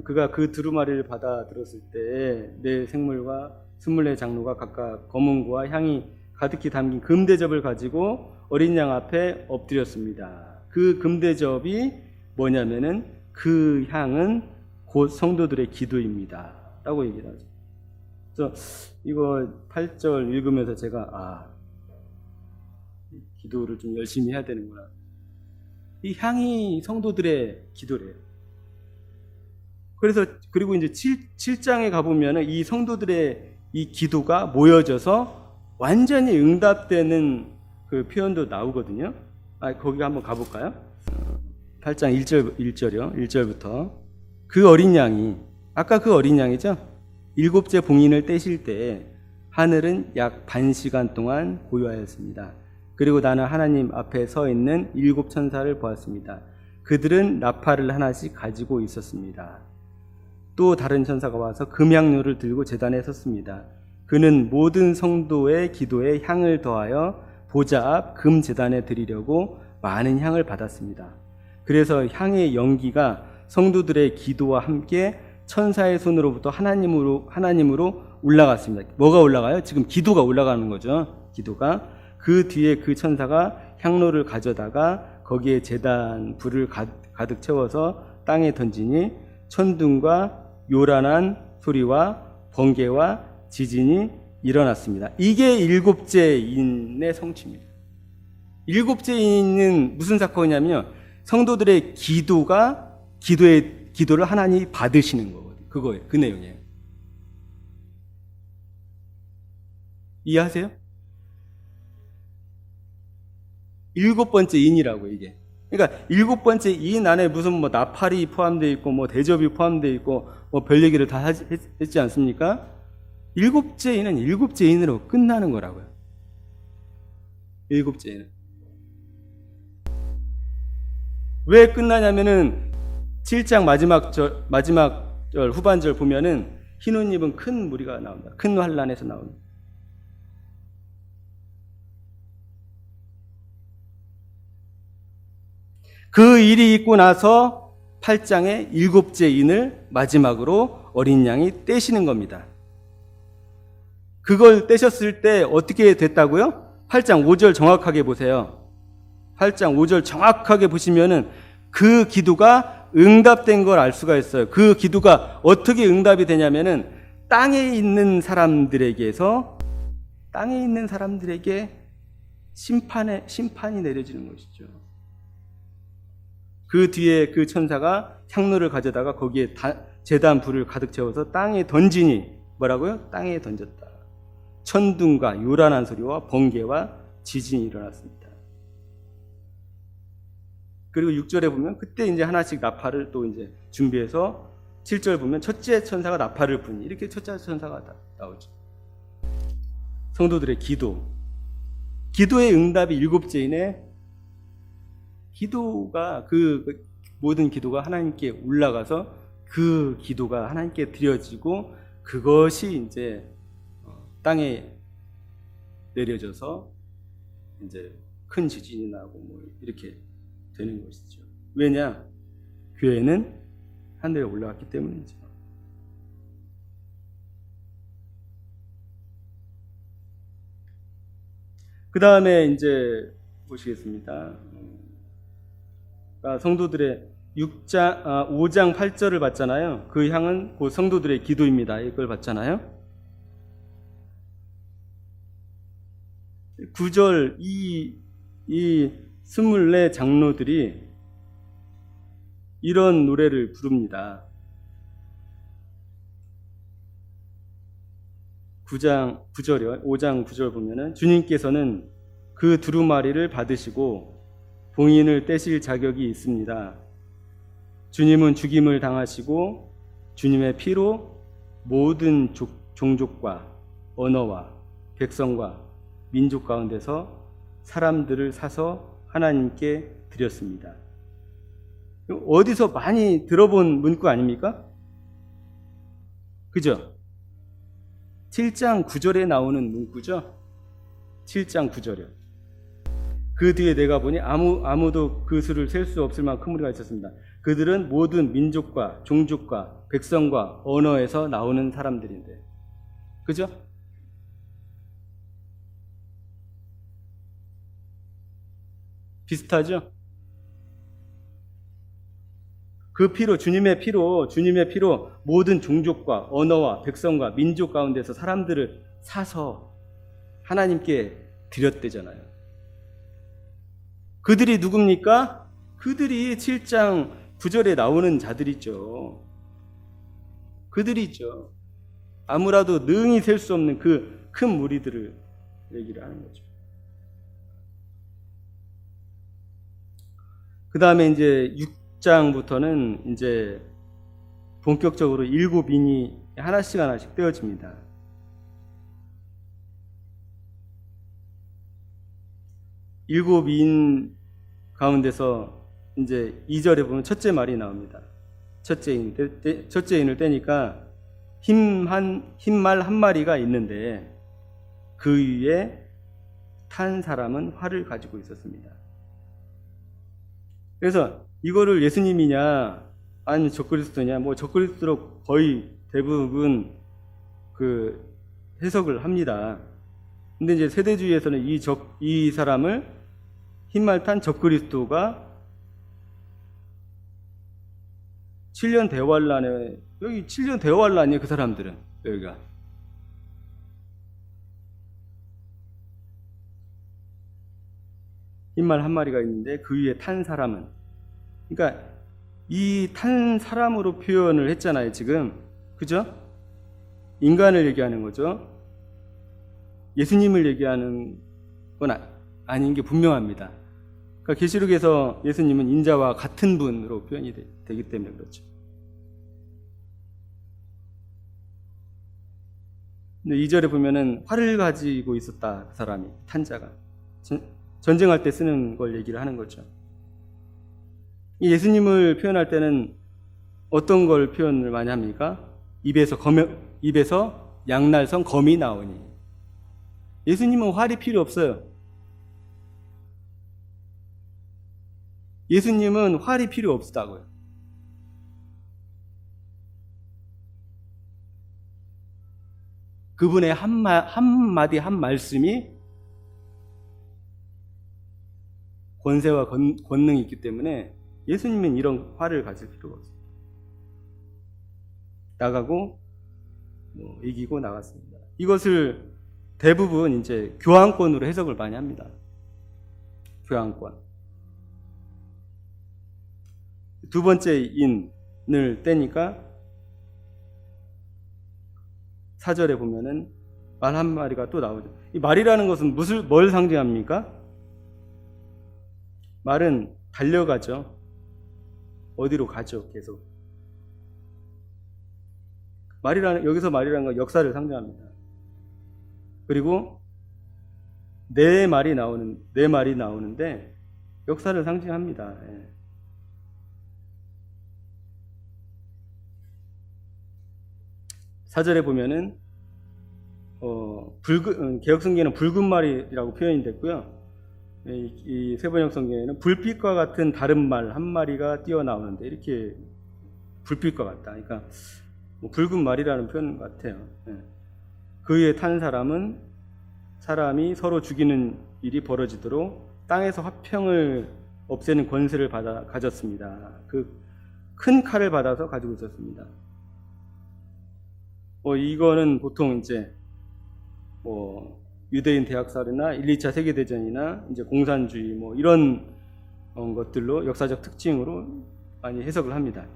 그가 그 두루마리를 받아 들었을 때에 내 생물과 24장로가 각각 검은 고와 향이 가득히 담긴 금대접을 가지고 어린 양 앞에 엎드렸습니다. 그 금대접이 뭐냐면은 그 향은 곧 성도들의 기도입니다 라고 얘기를 하죠. 그래서 이거 8절 읽으면서 제가 기도를 좀 열심히 해야 되는구나. 이 향이 성도들의 기도래요. 그래서 그리고 이제 7장에 가보면은 이 성도들의 이 기도가 모여져서 완전히 응답되는 그 표현도 나오거든요. 거기 한번 가볼까요? 8장 1절이요. 1절부터. 그 어린 양이, 아까 그 어린 양이죠? 7째 봉인을 떼실 때에 하늘은 약 반 시간 동안 고요하였습니다. 그리고 나는 하나님 앞에 서 있는 7 천사를 보았습니다. 그들은 나팔을 하나씩 가지고 있었습니다. 또 다른 천사가 와서 금향료를 들고 제단에 섰습니다. 그는 모든 성도의 기도에 향을 더하여 보좌 앞 금 제단에 드리려고 많은 향을 받았습니다. 그래서 향의 연기가 성도들의 기도와 함께 천사의 손으로부터 하나님으로 올라갔습니다. 뭐가 올라가요? 지금 기도가 올라가는 거죠. 기도가. 그 뒤에 그 천사가 향로를 가져다가 거기에 제단 불을 가득 채워서 땅에 던지니 천둥과 요란한 소리와 번개와 지진이 일어났습니다. 이게 7째 인의 성취입니다. 7째 인은 무슨 사건이냐면요, 성도들의 기도를 하나님이 받으시는 거거든요. 그거예요. 그 내용이에요. 이해하세요? 7번째 인이라고 이게. 그러니까 7번째 인 안에 무슨 뭐 나팔이 포함되어 있고 뭐 대접이 포함되어 있고 뭐 별 얘기를 다 했지 않습니까? 7째 인은 7째 인으로 끝나는 거라고요. 7째 인은. 왜 끝나냐면은 7장 마지막 절 후반절 보면은 흰 옷 입은 큰 무리가 나온다. 큰 환란에서 나옵니다. 그 일이 있고 나서 8장의 7째 인을 마지막으로 어린 양이 떼시는 겁니다. 그걸 떼셨을 때 어떻게 됐다고요? 8장 5절 정확하게 보세요. 8장 5절 정확하게 보시면은 그 기도가 응답된 걸 알 수가 있어요. 그 기도가 어떻게 응답이 되냐면은 땅에 있는 사람들에게 심판이 내려지는 것이죠. 그 뒤에 그 천사가 향로를 가져다가 거기에 제단 불을 가득 채워서 땅에 던지니 뭐라고요? 땅에 던졌다. 천둥과 요란한 소리와 번개와 지진이 일어났습니다. 그리고 6절에 보면 그때 이제 하나씩 나팔을 또 이제 준비해서 7절 보면 첫째 천사가 나팔을 부니 이렇게 첫째 천사가 나오죠. 성도들의 기도의 응답이 7제인에 기도가 그 모든 기도가 하나님께 올라가서 그 기도가 하나님께 드려지고 그것이 이제 땅에 내려져서 이제 큰 지진이 나고 뭐 이렇게 되는 것이죠. 왜냐? 교회는 하늘에 올라갔기 때문이죠. 그 다음에 이제 보시겠습니다. 성도들의 5장 8절을 봤잖아요. 그 향은 곧 성도들의 기도입니다. 이걸 봤잖아요. 9절 이 24 장로들이 이런 노래를 부릅니다. 5장 9절 보면은 주님께서는 그 두루마리를 받으시고 봉인을 떼실 자격이 있습니다. 주님은 죽임을 당하시고 주님의 피로 모든 종족과 언어와 백성과 민족 가운데서 사람들을 사서 하나님께 드렸습니다. 어디서 많이 들어본 문구 아닙니까? 그죠? 7장 9절에 나오는 문구죠. 7장 9절이요. 그 뒤에 내가 보니 아무도 그 수를 셀 수 없을 만큼 무리가 있었습니다. 그들은 모든 민족과 종족과 백성과 언어에서 나오는 사람들인데, 그죠? 비슷하죠? 그 피로, 주님의 피로 모든 종족과 언어와 백성과 민족 가운데서 사람들을 사서 하나님께 드렸대잖아요. 그들이 누굽니까? 그들이 7장 9절에 나오는 자들이죠. 그들이죠. 아무라도 능히 셀 수 없는 그 큰 무리들을 얘기를 하는 거죠. 그 다음에 이제 6장부터는 이제 본격적으로 7인이 하나씩 떼어집니다. 일곱 인 가운데서 이제 2절에 보면 첫째 말이 나옵니다. 첫째 인을 떼니까 흰말 한 마리가 있는데 그 위에 탄 사람은 활을 가지고 있었습니다. 그래서 이거를 예수님이냐 아니면 적그리스도냐, 뭐 적그리스도로 거의 대부분 그 해석을 합니다. 근데 이제 세대주의에서는 이 사람을 흰말 탄 적그리스도가 7년 대환란에, 여기 7년 대환란이에요. 그 사람들은 여기가 흰말 한 마리가 있는데 그 위에 탄 사람은, 그러니까 이 탄 사람으로 표현을 했잖아요 지금, 그죠? 인간을 얘기하는 거죠. 예수님을 얘기하는 건 아닌 게 분명합니다. 그러니까 계시록에서 예수님은 인자와 같은 분으로 표현이 되기 때문에 그렇죠. 근데 2절에 보면은 활을 가지고 있었다. 그 사람이, 탄자가 전쟁할 때 쓰는 걸 얘기를 하는 거죠. 이 예수님을 표현할 때는 어떤 걸 표현을 많이 합니까? 입에서 양날성 검이 나오니. 예수님은 활이 필요 없어요. 예수님은 활이 필요 없다고요. 그분의 한마디 한 말씀이 권세와 권능이 있기 때문에 예수님은 이런 활을 가질 필요가 없어요. 나가고 이기고 나갔습니다. 이것을 대부분 이제 교환권으로 해석을 많이 합니다. 교환권. 두 번째 인을 떼니까 4절에 보면은 말 한 마리가 또 나오죠. 이 말이라는 것은 뭘 상징합니까? 말은 달려가죠. 어디로 가죠, 계속. 여기서 말이라는 건 역사를 상징합니다. 그리고 네 말이 나오는데 역사를 상징합니다. 예. 사절에 보면은 개혁성경에는 붉은 말이라고 표현이 됐고요. 이 세번역 성경에는 불빛과 같은 다른 말 한 마리가 뛰어나오는데 이렇게 불빛과 같다. 그러니까 뭐 붉은 말이라는 표현 같아요. 예. 그 위에 탄 사람이 서로 죽이는 일이 벌어지도록 땅에서 화평을 없애는 권세를 가졌습니다. 그 큰 칼을 받아서 가지고 있었습니다. 이거는 보통 이제 유대인 대학살이나 1, 2차 세계대전이나 이제 공산주의 이런 것들로 역사적 특징으로 많이 해석을 합니다.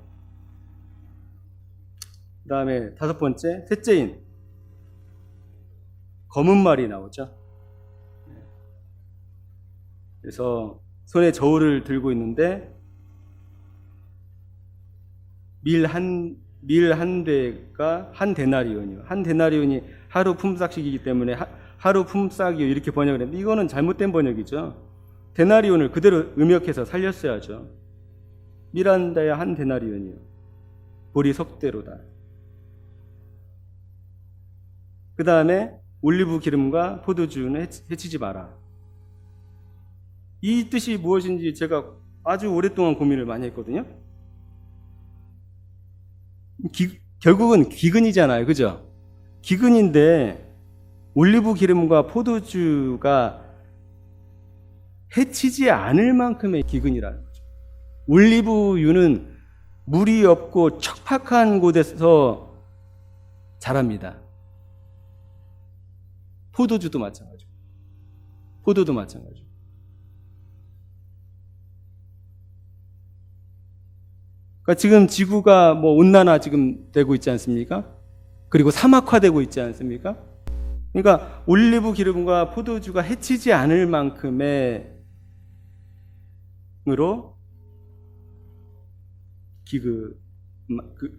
그 다음에 다섯 번째, 셋째인 검은 말이 나오죠. 그래서 손에 저울을 들고 있는데 밀 한 대가 한 데나리온이요. 한 데나리온이 하루 품삯이기 때문에 하루 품삯이요 이렇게 번역을 했는데 이거는 잘못된 번역이죠. 데나리온을 그대로 음역해서 살렸어야죠. 밀 한 대야 한 데나리온이요. 보리 석대로다. 그 다음에 올리브 기름과 포도주는 해치지 마라. 이 뜻이 무엇인지 제가 아주 오랫동안 고민을 많이 했거든요. 결국은 기근이잖아요. 그죠? 기근인데 올리브 기름과 포도주가 해치지 않을 만큼의 기근이라는 거죠. 올리브유는 물이 없고 척박한 곳에서 자랍니다. 포도주도 마찬가지고, 포도도 마찬가지고. 그러니까 지금 지구가 온난화 지금 되고 있지 않습니까? 그리고 사막화되고 있지 않습니까? 그러니까 올리브 기름과 포도주가 해치지 않을 만큼의 으로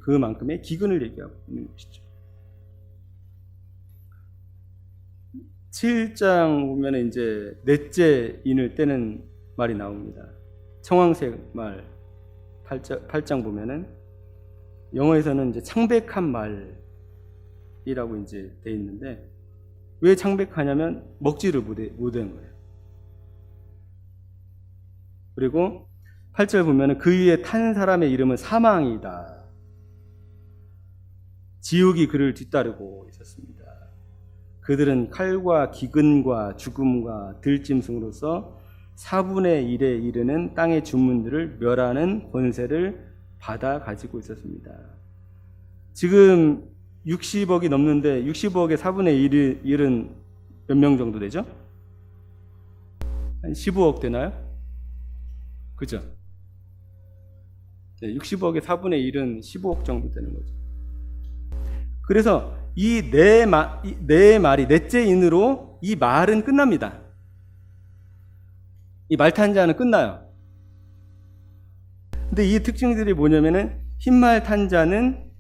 그만큼의 기근을 얘기하고 있는 것이죠. 7장 보면 이제 넷째 인을 떼는 말이 나옵니다. 청황색 말 8장 보면은 영어에서는 이제 창백한 말이라고 이제 돼 있는데 왜 창백하냐면 먹지를 못한 거예요. 그리고 8절 보면은 그 위에 탄 사람의 이름은 사망이다. 지옥이 그를 뒤따르고 있었습니다. 그들은 칼과 기근과 죽음과 들짐승으로서 4분의 1에 이르는 땅의 주민들을 멸하는 권세를 받아 가지고 있었습니다. 지금 60억이 넘는데 60억의 4분의 1은 몇 명 정도 되죠? 한 15억 되나요? 그죠? 네, 60억의 4분의 1은 15억 정도 되는 거죠. 그래서 이 네 말이 넷째 인으로 이 말은 끝납니다. 이 말탄자는 끝나요. 근데 이 특징들이 뭐냐면은 흰말 탄자는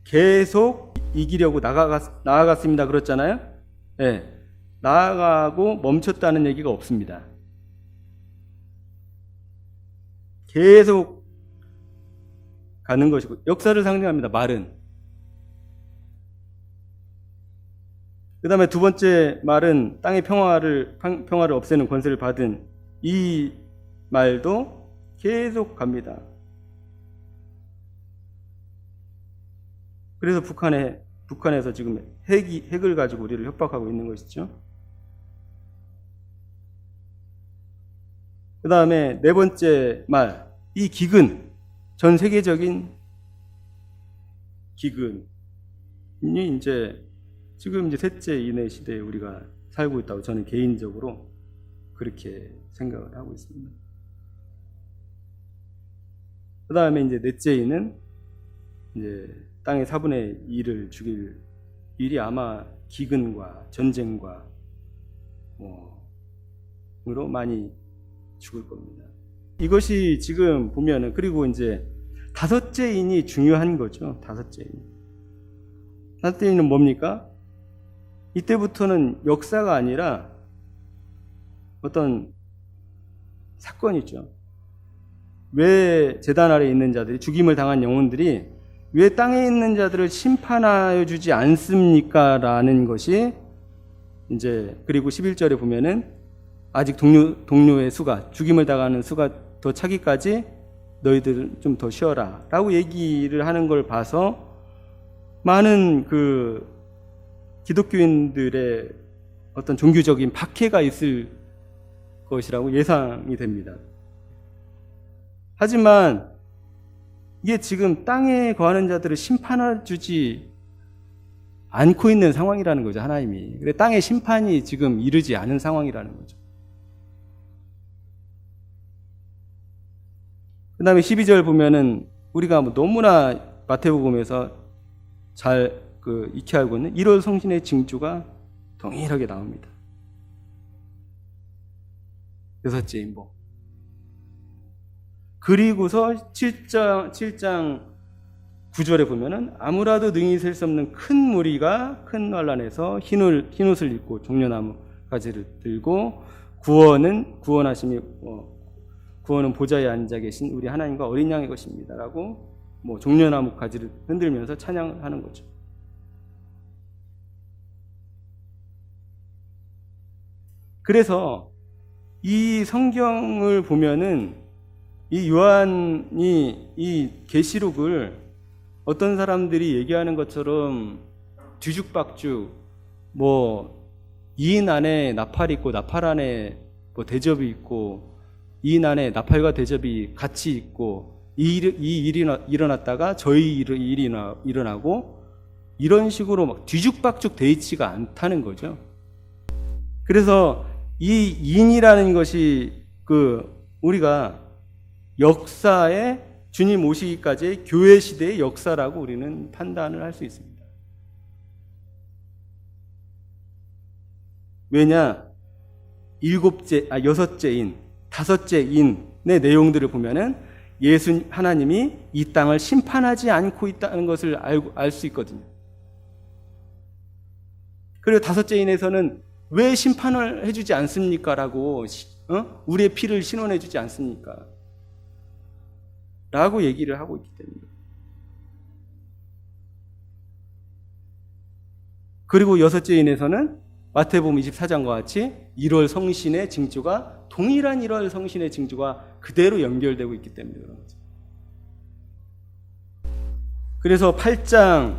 계속 이기려고 나아갔습니다. 그렇잖아요? 네. 나아가고 멈췄다는 얘기가 없습니다. 계속 가는 것이고 역사를 상징합니다. 말은. 그 다음에 두 번째 말은 땅의 평화를 없애는 권세를 받은 이 말도 계속 갑니다. 그래서 북한에서 지금 핵을 가지고 우리를 협박하고 있는 것이죠. 그 다음에 네 번째 말, 이 기근, 전 세계적인 기근이 지금 셋째 인의 시대에 우리가 살고 있다고 저는 개인적으로 그렇게 생각을 하고 있습니다. 그 다음에 넷째 인은 땅의 4분의 1을 죽일 일이 아마 기근과 전쟁과 으로 많이 죽을 겁니다. 이것이 지금 보면은, 그리고 이제 다섯째 인이 중요한 거죠. 다섯째 인. 다섯째 인은 뭡니까? 이때부터는 역사가 아니라 어떤 사건이죠. 왜 제단 아래 있는 자들이, 죽임을 당한 영혼들이 왜 땅에 있는 자들을 심판하여 주지 않습니까? 라는 것이 이제, 그리고 11절에 보면은 아직 동료의 수가, 죽임을 당하는 수가 더 차기까지 너희들 좀 더 쉬어라 라고 얘기를 하는 걸 봐서 많은 그 기독교인들의 어떤 종교적인 박해가 있을 것이라고 예상이 됩니다. 하지만 이게 지금 땅에 거하는 자들을 심판해 주지 않고 있는 상황이라는 거죠, 하나님이. 근데 땅의 심판이 지금 이르지 않은 상황이라는 거죠. 그 다음에 12절 보면은 우리가 너무나 마태복음에서 잘 익히 알고 있는 1월 성신의 징조가 동일하게 나옵니다. 여섯째 인복. 그리고서 7장 9절에 보면은 아무라도 능히 셀 수 없는 큰 무리가 큰 환란에서 흰 옷을 입고 종려나무 가지를 들고 구원은 보좌에 앉아 계신 우리 하나님과 어린 양의 것입니다 라고 종려나무 가지를 흔들면서 찬양을 하는 거죠. 그래서 이 성경을 보면은 이 요한이 이 계시록을 어떤 사람들이 얘기하는 것처럼 뒤죽박죽 이인 안에 나팔이 있고 나팔 안에 대접이 있고 이인 안에 나팔과 대접이 같이 있고 이 일이 일어났다가 저희 일이 일어나고 이런 식으로 막 뒤죽박죽 돼 있지가 않다는 거죠. 그래서 이 인이라는 것이 우리가 역사에 주님 오시기까지의 교회 시대의 역사라고 우리는 판단을 할 수 있습니다. 왜냐? 여섯째 인, 다섯째 인의 내용들을 보면은 하나님이 이 땅을 심판하지 않고 있다는 것을 알 수 있거든요. 그리고 다섯째 인에서는 왜 심판을 해주지 않습니까? 라고, 우리의 피를 신원해주지 않습니까? 라고 얘기를 하고 있기 때문에. 그리고 여섯째 인에서는 마태복음 24장과 같이 1월 성신의 징조가 동일한 1월 성신의 징조가 그대로 연결되고 있기 때문에 그런 거죠. 그래서 8장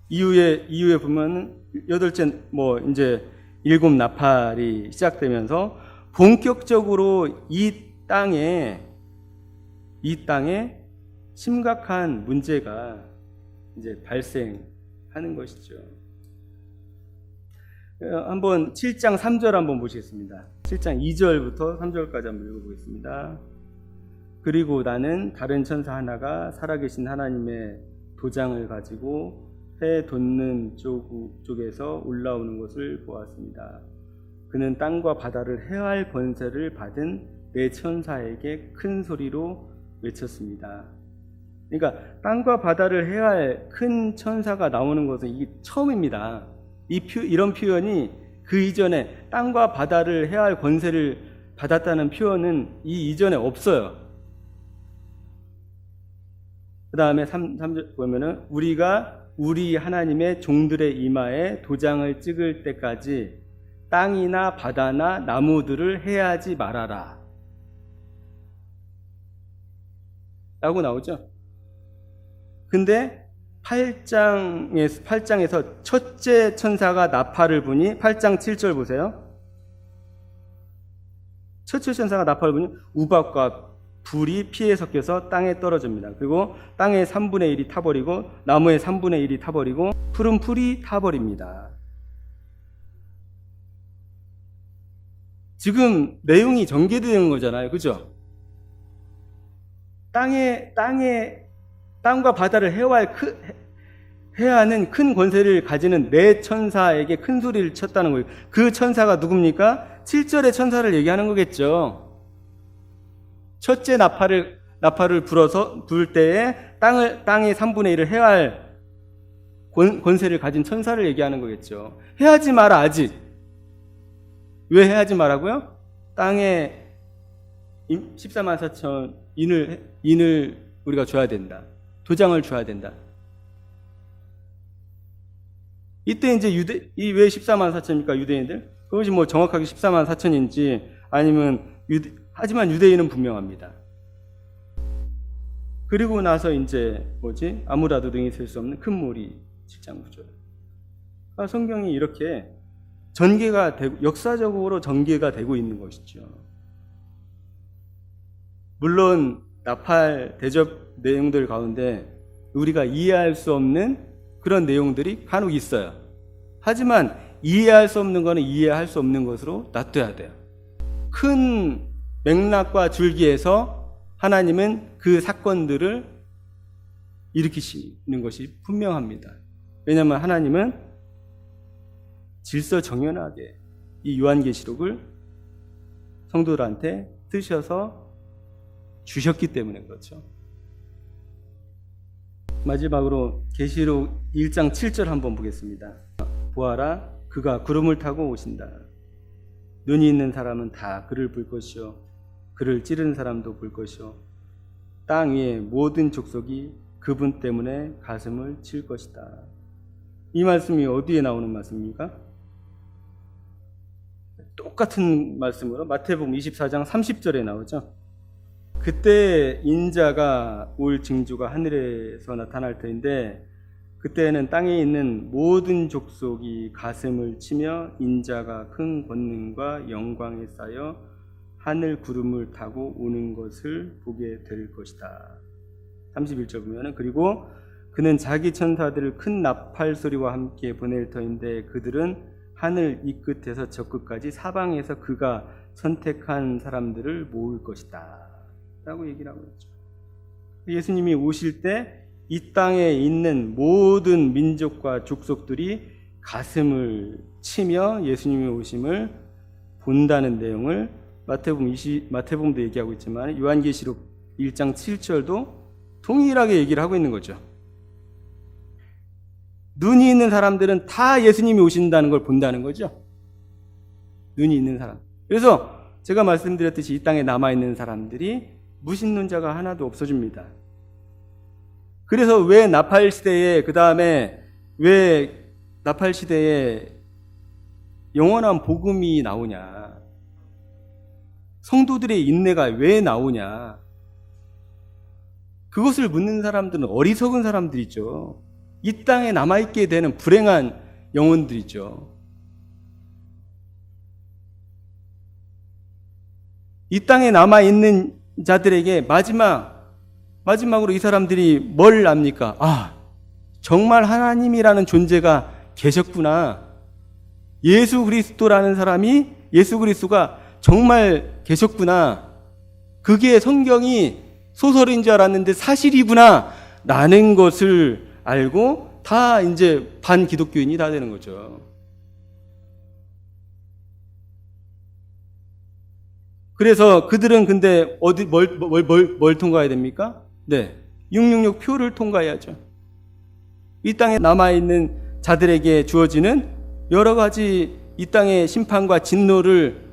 이후에 보면 여덟째 이제 일곱 나팔이 시작되면서 본격적으로 이 땅에 심각한 문제가 이제 발생하는 것이죠. 한번 7장 3절 한번 보시겠습니다. 7장 2절부터 3절까지 한번 읽어보겠습니다. 그리고 나는 다른 천사 하나가 살아계신 하나님의 도장을 가지고 해 돋는 쪽에서 올라오는 것을 보았습니다. 그는 땅과 바다를 해할 권세를 받은 네 천사에게 큰 소리로 외쳤습니다. 그러니까 땅과 바다를 해할 큰 천사가 나오는 것은 이게 처음입니다. 이런 표현이 그 이전에 땅과 바다를 해할 권세를 받았다는 표현은 이 이전에 없어요. 그 다음에 3절 보면은 우리 하나님의 종들의 이마에 도장을 찍을 때까지 땅이나 바다나 나무들을 해하지 말아라 라고 나오죠. 근데 8장에서 첫째 천사가 나팔을 부니 8장 7절 보세요. 첫째 천사가 나팔을 부니 우박과 불이 피에 섞여서 땅에 떨어집니다. 그리고 땅의 3분의 1이 타버리고 나무의 3분의 1이 타버리고 푸른 풀이 타버립니다. 지금 내용이 전개되는 거잖아요. 그죠? 땅과 바다를 해야 하는 큰 권세를 가지는 네 천사에게 큰 소리를 쳤다는 거예요. 그 천사가 누굽니까? 7절의 천사를 얘기하는 거겠죠. 첫째 나팔을 불 때에 땅의 3분의 1을 해야 할 권세를 가진 천사를 얘기하는 거겠죠. 해하지 마라, 아직. 왜 해하지 마라고요? 땅에 14만 4천 인을 우리가 줘야 된다. 도장을 줘야 된다. 이때 이제 왜 14만 4천입니까? 유대인들? 그것이 뭐 정확하게 14만 4천인지 아니면 하지만 유대인은 분명합니다. 그리고 나서 이제 아무라도 능히 셀 수 없는 큰 무리 7장 9절. 성경이 이렇게 전개가 되고 역사적으로 전개가 되고 있는 것이죠. 물론 나팔 대접 내용들 가운데 우리가 이해할 수 없는 그런 내용들이 간혹 있어요. 하지만 이해할 수 없는 것은 이해할 수 없는 것으로 놔둬야 돼요. 큰 맥락과 줄기에서 하나님은 그 사건들을 일으키시는 것이 분명합니다. 왜냐하면 하나님은 질서정연하게 이 요한계시록을 성도들한테 쓰셔서 주셨기 때문에 그렇죠. 마지막으로 계시록 1장 7절 한번 보겠습니다. 보아라, 그가 구름을 타고 오신다. 눈이 있는 사람은 다 그를 볼 것이요, 그를 찌르는 사람도 볼 것이요, 땅 위의 모든 족속이 그분 때문에 가슴을 칠 것이다. 이 말씀이 어디에 나오는 말씀입니까? 똑같은 말씀으로 마태복음 24장 30절에 나오죠. 그때 인자가 올 징조가 하늘에서 나타날 터인데 그때는 땅에 있는 모든 족속이 가슴을 치며 인자가 큰 권능과 영광에 쌓여 하늘 구름을 타고 오는 것을 보게 될 것이다. 31절 보면은 그리고 그는 자기 천사들을 큰 나팔 소리와 함께 보낼 터인데 그들은 하늘 이 끝에서 저 끝까지 사방에서 그가 선택한 사람들을 모을 것이다 라고 얘기를 하고 있죠. 예수님이 오실 때 이 땅에 있는 모든 민족과 족속들이 가슴을 치며 예수님의 오심을 본다는 내용을 마태복음도 얘기하고 있지만 요한계시록 1장 7절도 동일하게 얘기를 하고 있는 거죠. 눈이 있는 사람들은 다 예수님이 오신다는 걸 본다는 거죠. 눈이 있는 사람. 그래서 제가 말씀드렸듯이 이 땅에 남아있는 사람들이 무신론자가 하나도 없어집니다. 그래서 왜 나팔 시대에 왜 나팔 시대에 영원한 복음이 나오냐? 성도들의 인내가 왜 나오냐? 그것을 묻는 사람들은 어리석은 사람들이죠. 이 땅에 남아있게 되는 불행한 영혼들이죠. 이 땅에 남아있는 자들에게 마지막으로 이 사람들이 뭘 압니까? 정말 하나님이라는 존재가 계셨구나. 예수 그리스도가 정말 계셨구나. 그게 성경이 소설인 줄 알았는데 사실이구나. 라는 것을 알고 다 이제 반기독교인이 다 되는 거죠. 그래서 그들은 근데 뭘 통과해야 됩니까? 네. 666 표를 통과해야죠. 이 땅에 남아있는 자들에게 주어지는 여러 가지 이 땅의 심판과 진노를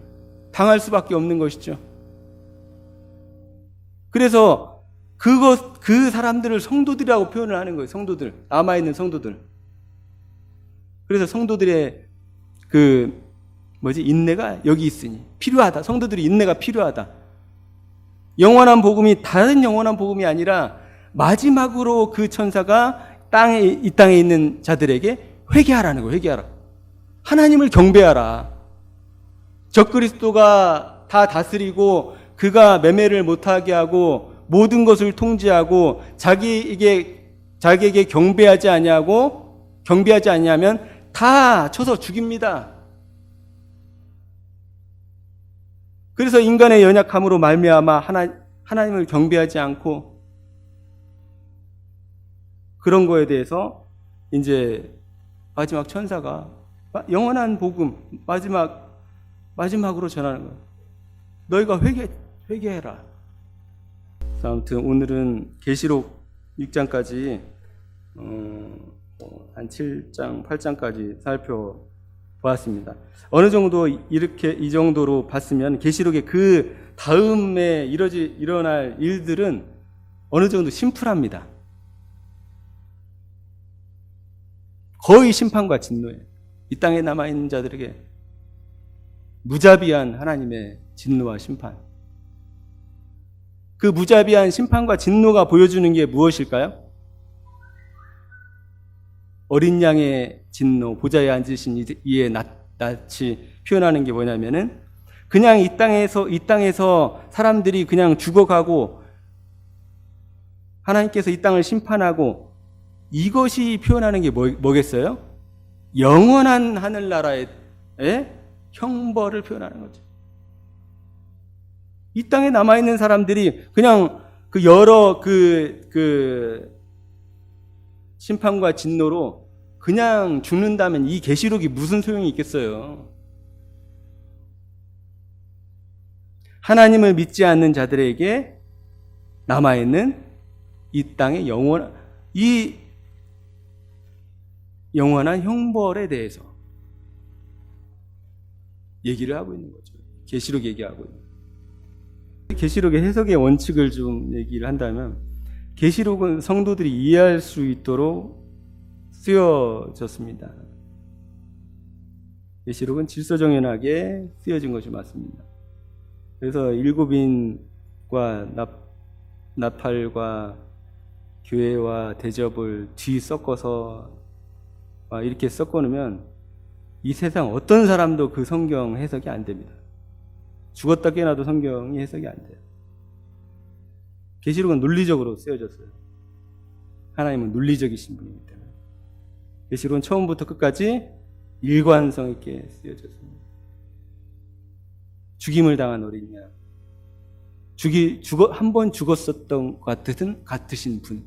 당할 수밖에 없는 것이죠. 그래서 그 사람들을 성도들이라고 표현을 하는 거예요. 성도들. 남아있는 성도들. 그래서 성도들의 인내가 여기 있으니 필요하다. 성도들의 인내가 필요하다. 영원한 복음이 다른 영원한 복음이 아니라 마지막으로 그 천사가 이 땅에 있는 자들에게 회개하라는 거예요. 회개하라. 하나님을 경배하라. 적그리스도가 다 다스리고 그가 매매를 못하게 하고 모든 것을 통제하고 자기에게 경배하지 아니하면 다 쳐서 죽입니다. 그래서 인간의 연약함으로 말미암아 하나님을 경배하지 않고 그런 거에 대해서 이제 마지막 천사가 영원한 복음 마지막으로 전하는 거예요. 너희가 회개해라. 그래서 아무튼 오늘은 계시록 6장까지 한 7장, 8장까지 살펴보았습니다. 어느 정도 이렇게 이 정도로 봤으면 계시록의 그 다음에 일어날 일들은 어느 정도 심플합니다. 거의 심판과 진노예요. 이 땅에 남아있는 자들에게 무자비한 하나님의 진노와 심판. 그 무자비한 심판과 진노가 보여주는 게 무엇일까요? 어린 양의 진노, 보좌에 앉으신 이의 낯이 표현하는 게 뭐냐면은 그냥 이 땅에서 사람들이 그냥 죽어가고 하나님께서 이 땅을 심판하고 이것이 표현하는 게 뭐겠어요? 영원한 하늘나라의 형벌을 표현하는 거죠. 이 땅에 남아있는 사람들이 그냥 그 여러 심판과 진노로 그냥 죽는다면 이 계시록이 무슨 소용이 있겠어요? 하나님을 믿지 않는 자들에게 남아있는 이 땅의 영원한 형벌에 대해서 얘기를 하고 있는 거죠. 계시록 얘기하고 있는 거죠. 계시록의 해석의 원칙을 좀 얘기를 한다면 계시록은 성도들이 이해할 수 있도록 쓰여졌습니다. 계시록은 질서정연하게 쓰여진 것이 맞습니다. 그래서 일곱인과 나팔과 교회와 대접을 뒤섞어서 이렇게 섞어놓으면 이 세상 어떤 사람도 그 성경 해석이 안 됩니다. 죽었다 깨어나도 성경이 해석이 안 돼요. 계시록은 논리적으로 쓰여졌어요. 하나님은 논리적이신 분이기 때문에. 계시록은 처음부터 끝까지 일관성 있게 쓰여졌습니다. 죽임을 당한 어린 양, 한 번 죽었었던 것 같으신 분.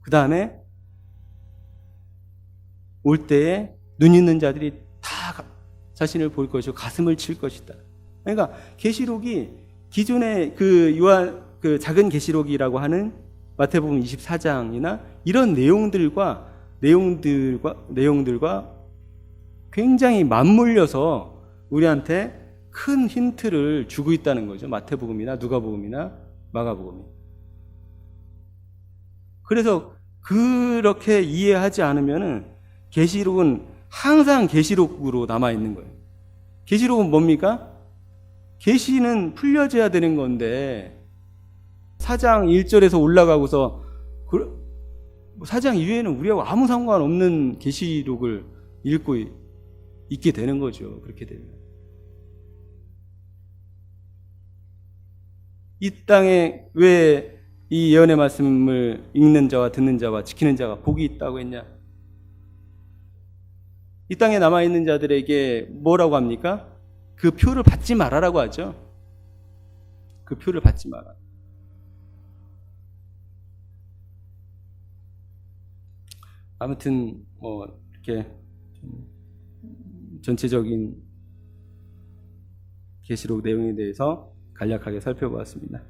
그 다음에 올 때에 눈 있는 자들이 다 자신을 볼 것이고 가슴을 칠 것이다. 그러니까 계시록이 기존의 그 작은 계시록이라고 하는 마태복음 24장이나 이런 내용들과 굉장히 맞물려서 우리한테 큰 힌트를 주고 있다는 거죠. 마태복음이나 누가복음이나 마가복음이. 그래서 그렇게 이해하지 않으면은 계시록은 항상 계시록으로 남아 있는 거예요. 계시록은 뭡니까? 계시는 풀려져야 되는 건데 4장 1절에서 올라가고서 4장 이후에는 우리하고 아무 상관없는 계시록을 읽고 있게 되는 거죠. 그렇게 되면. 이 땅에 왜 이 예언의 말씀을 읽는 자와 듣는 자와 지키는 자가 복이 있다고 했냐? 이 땅에 남아있는 자들에게 뭐라고 합니까? 그 표를 받지 말아라고 하죠. 그 표를 받지 마라. 아무튼 이렇게 전체적인 계시록 내용에 대해서 간략하게 살펴보았습니다.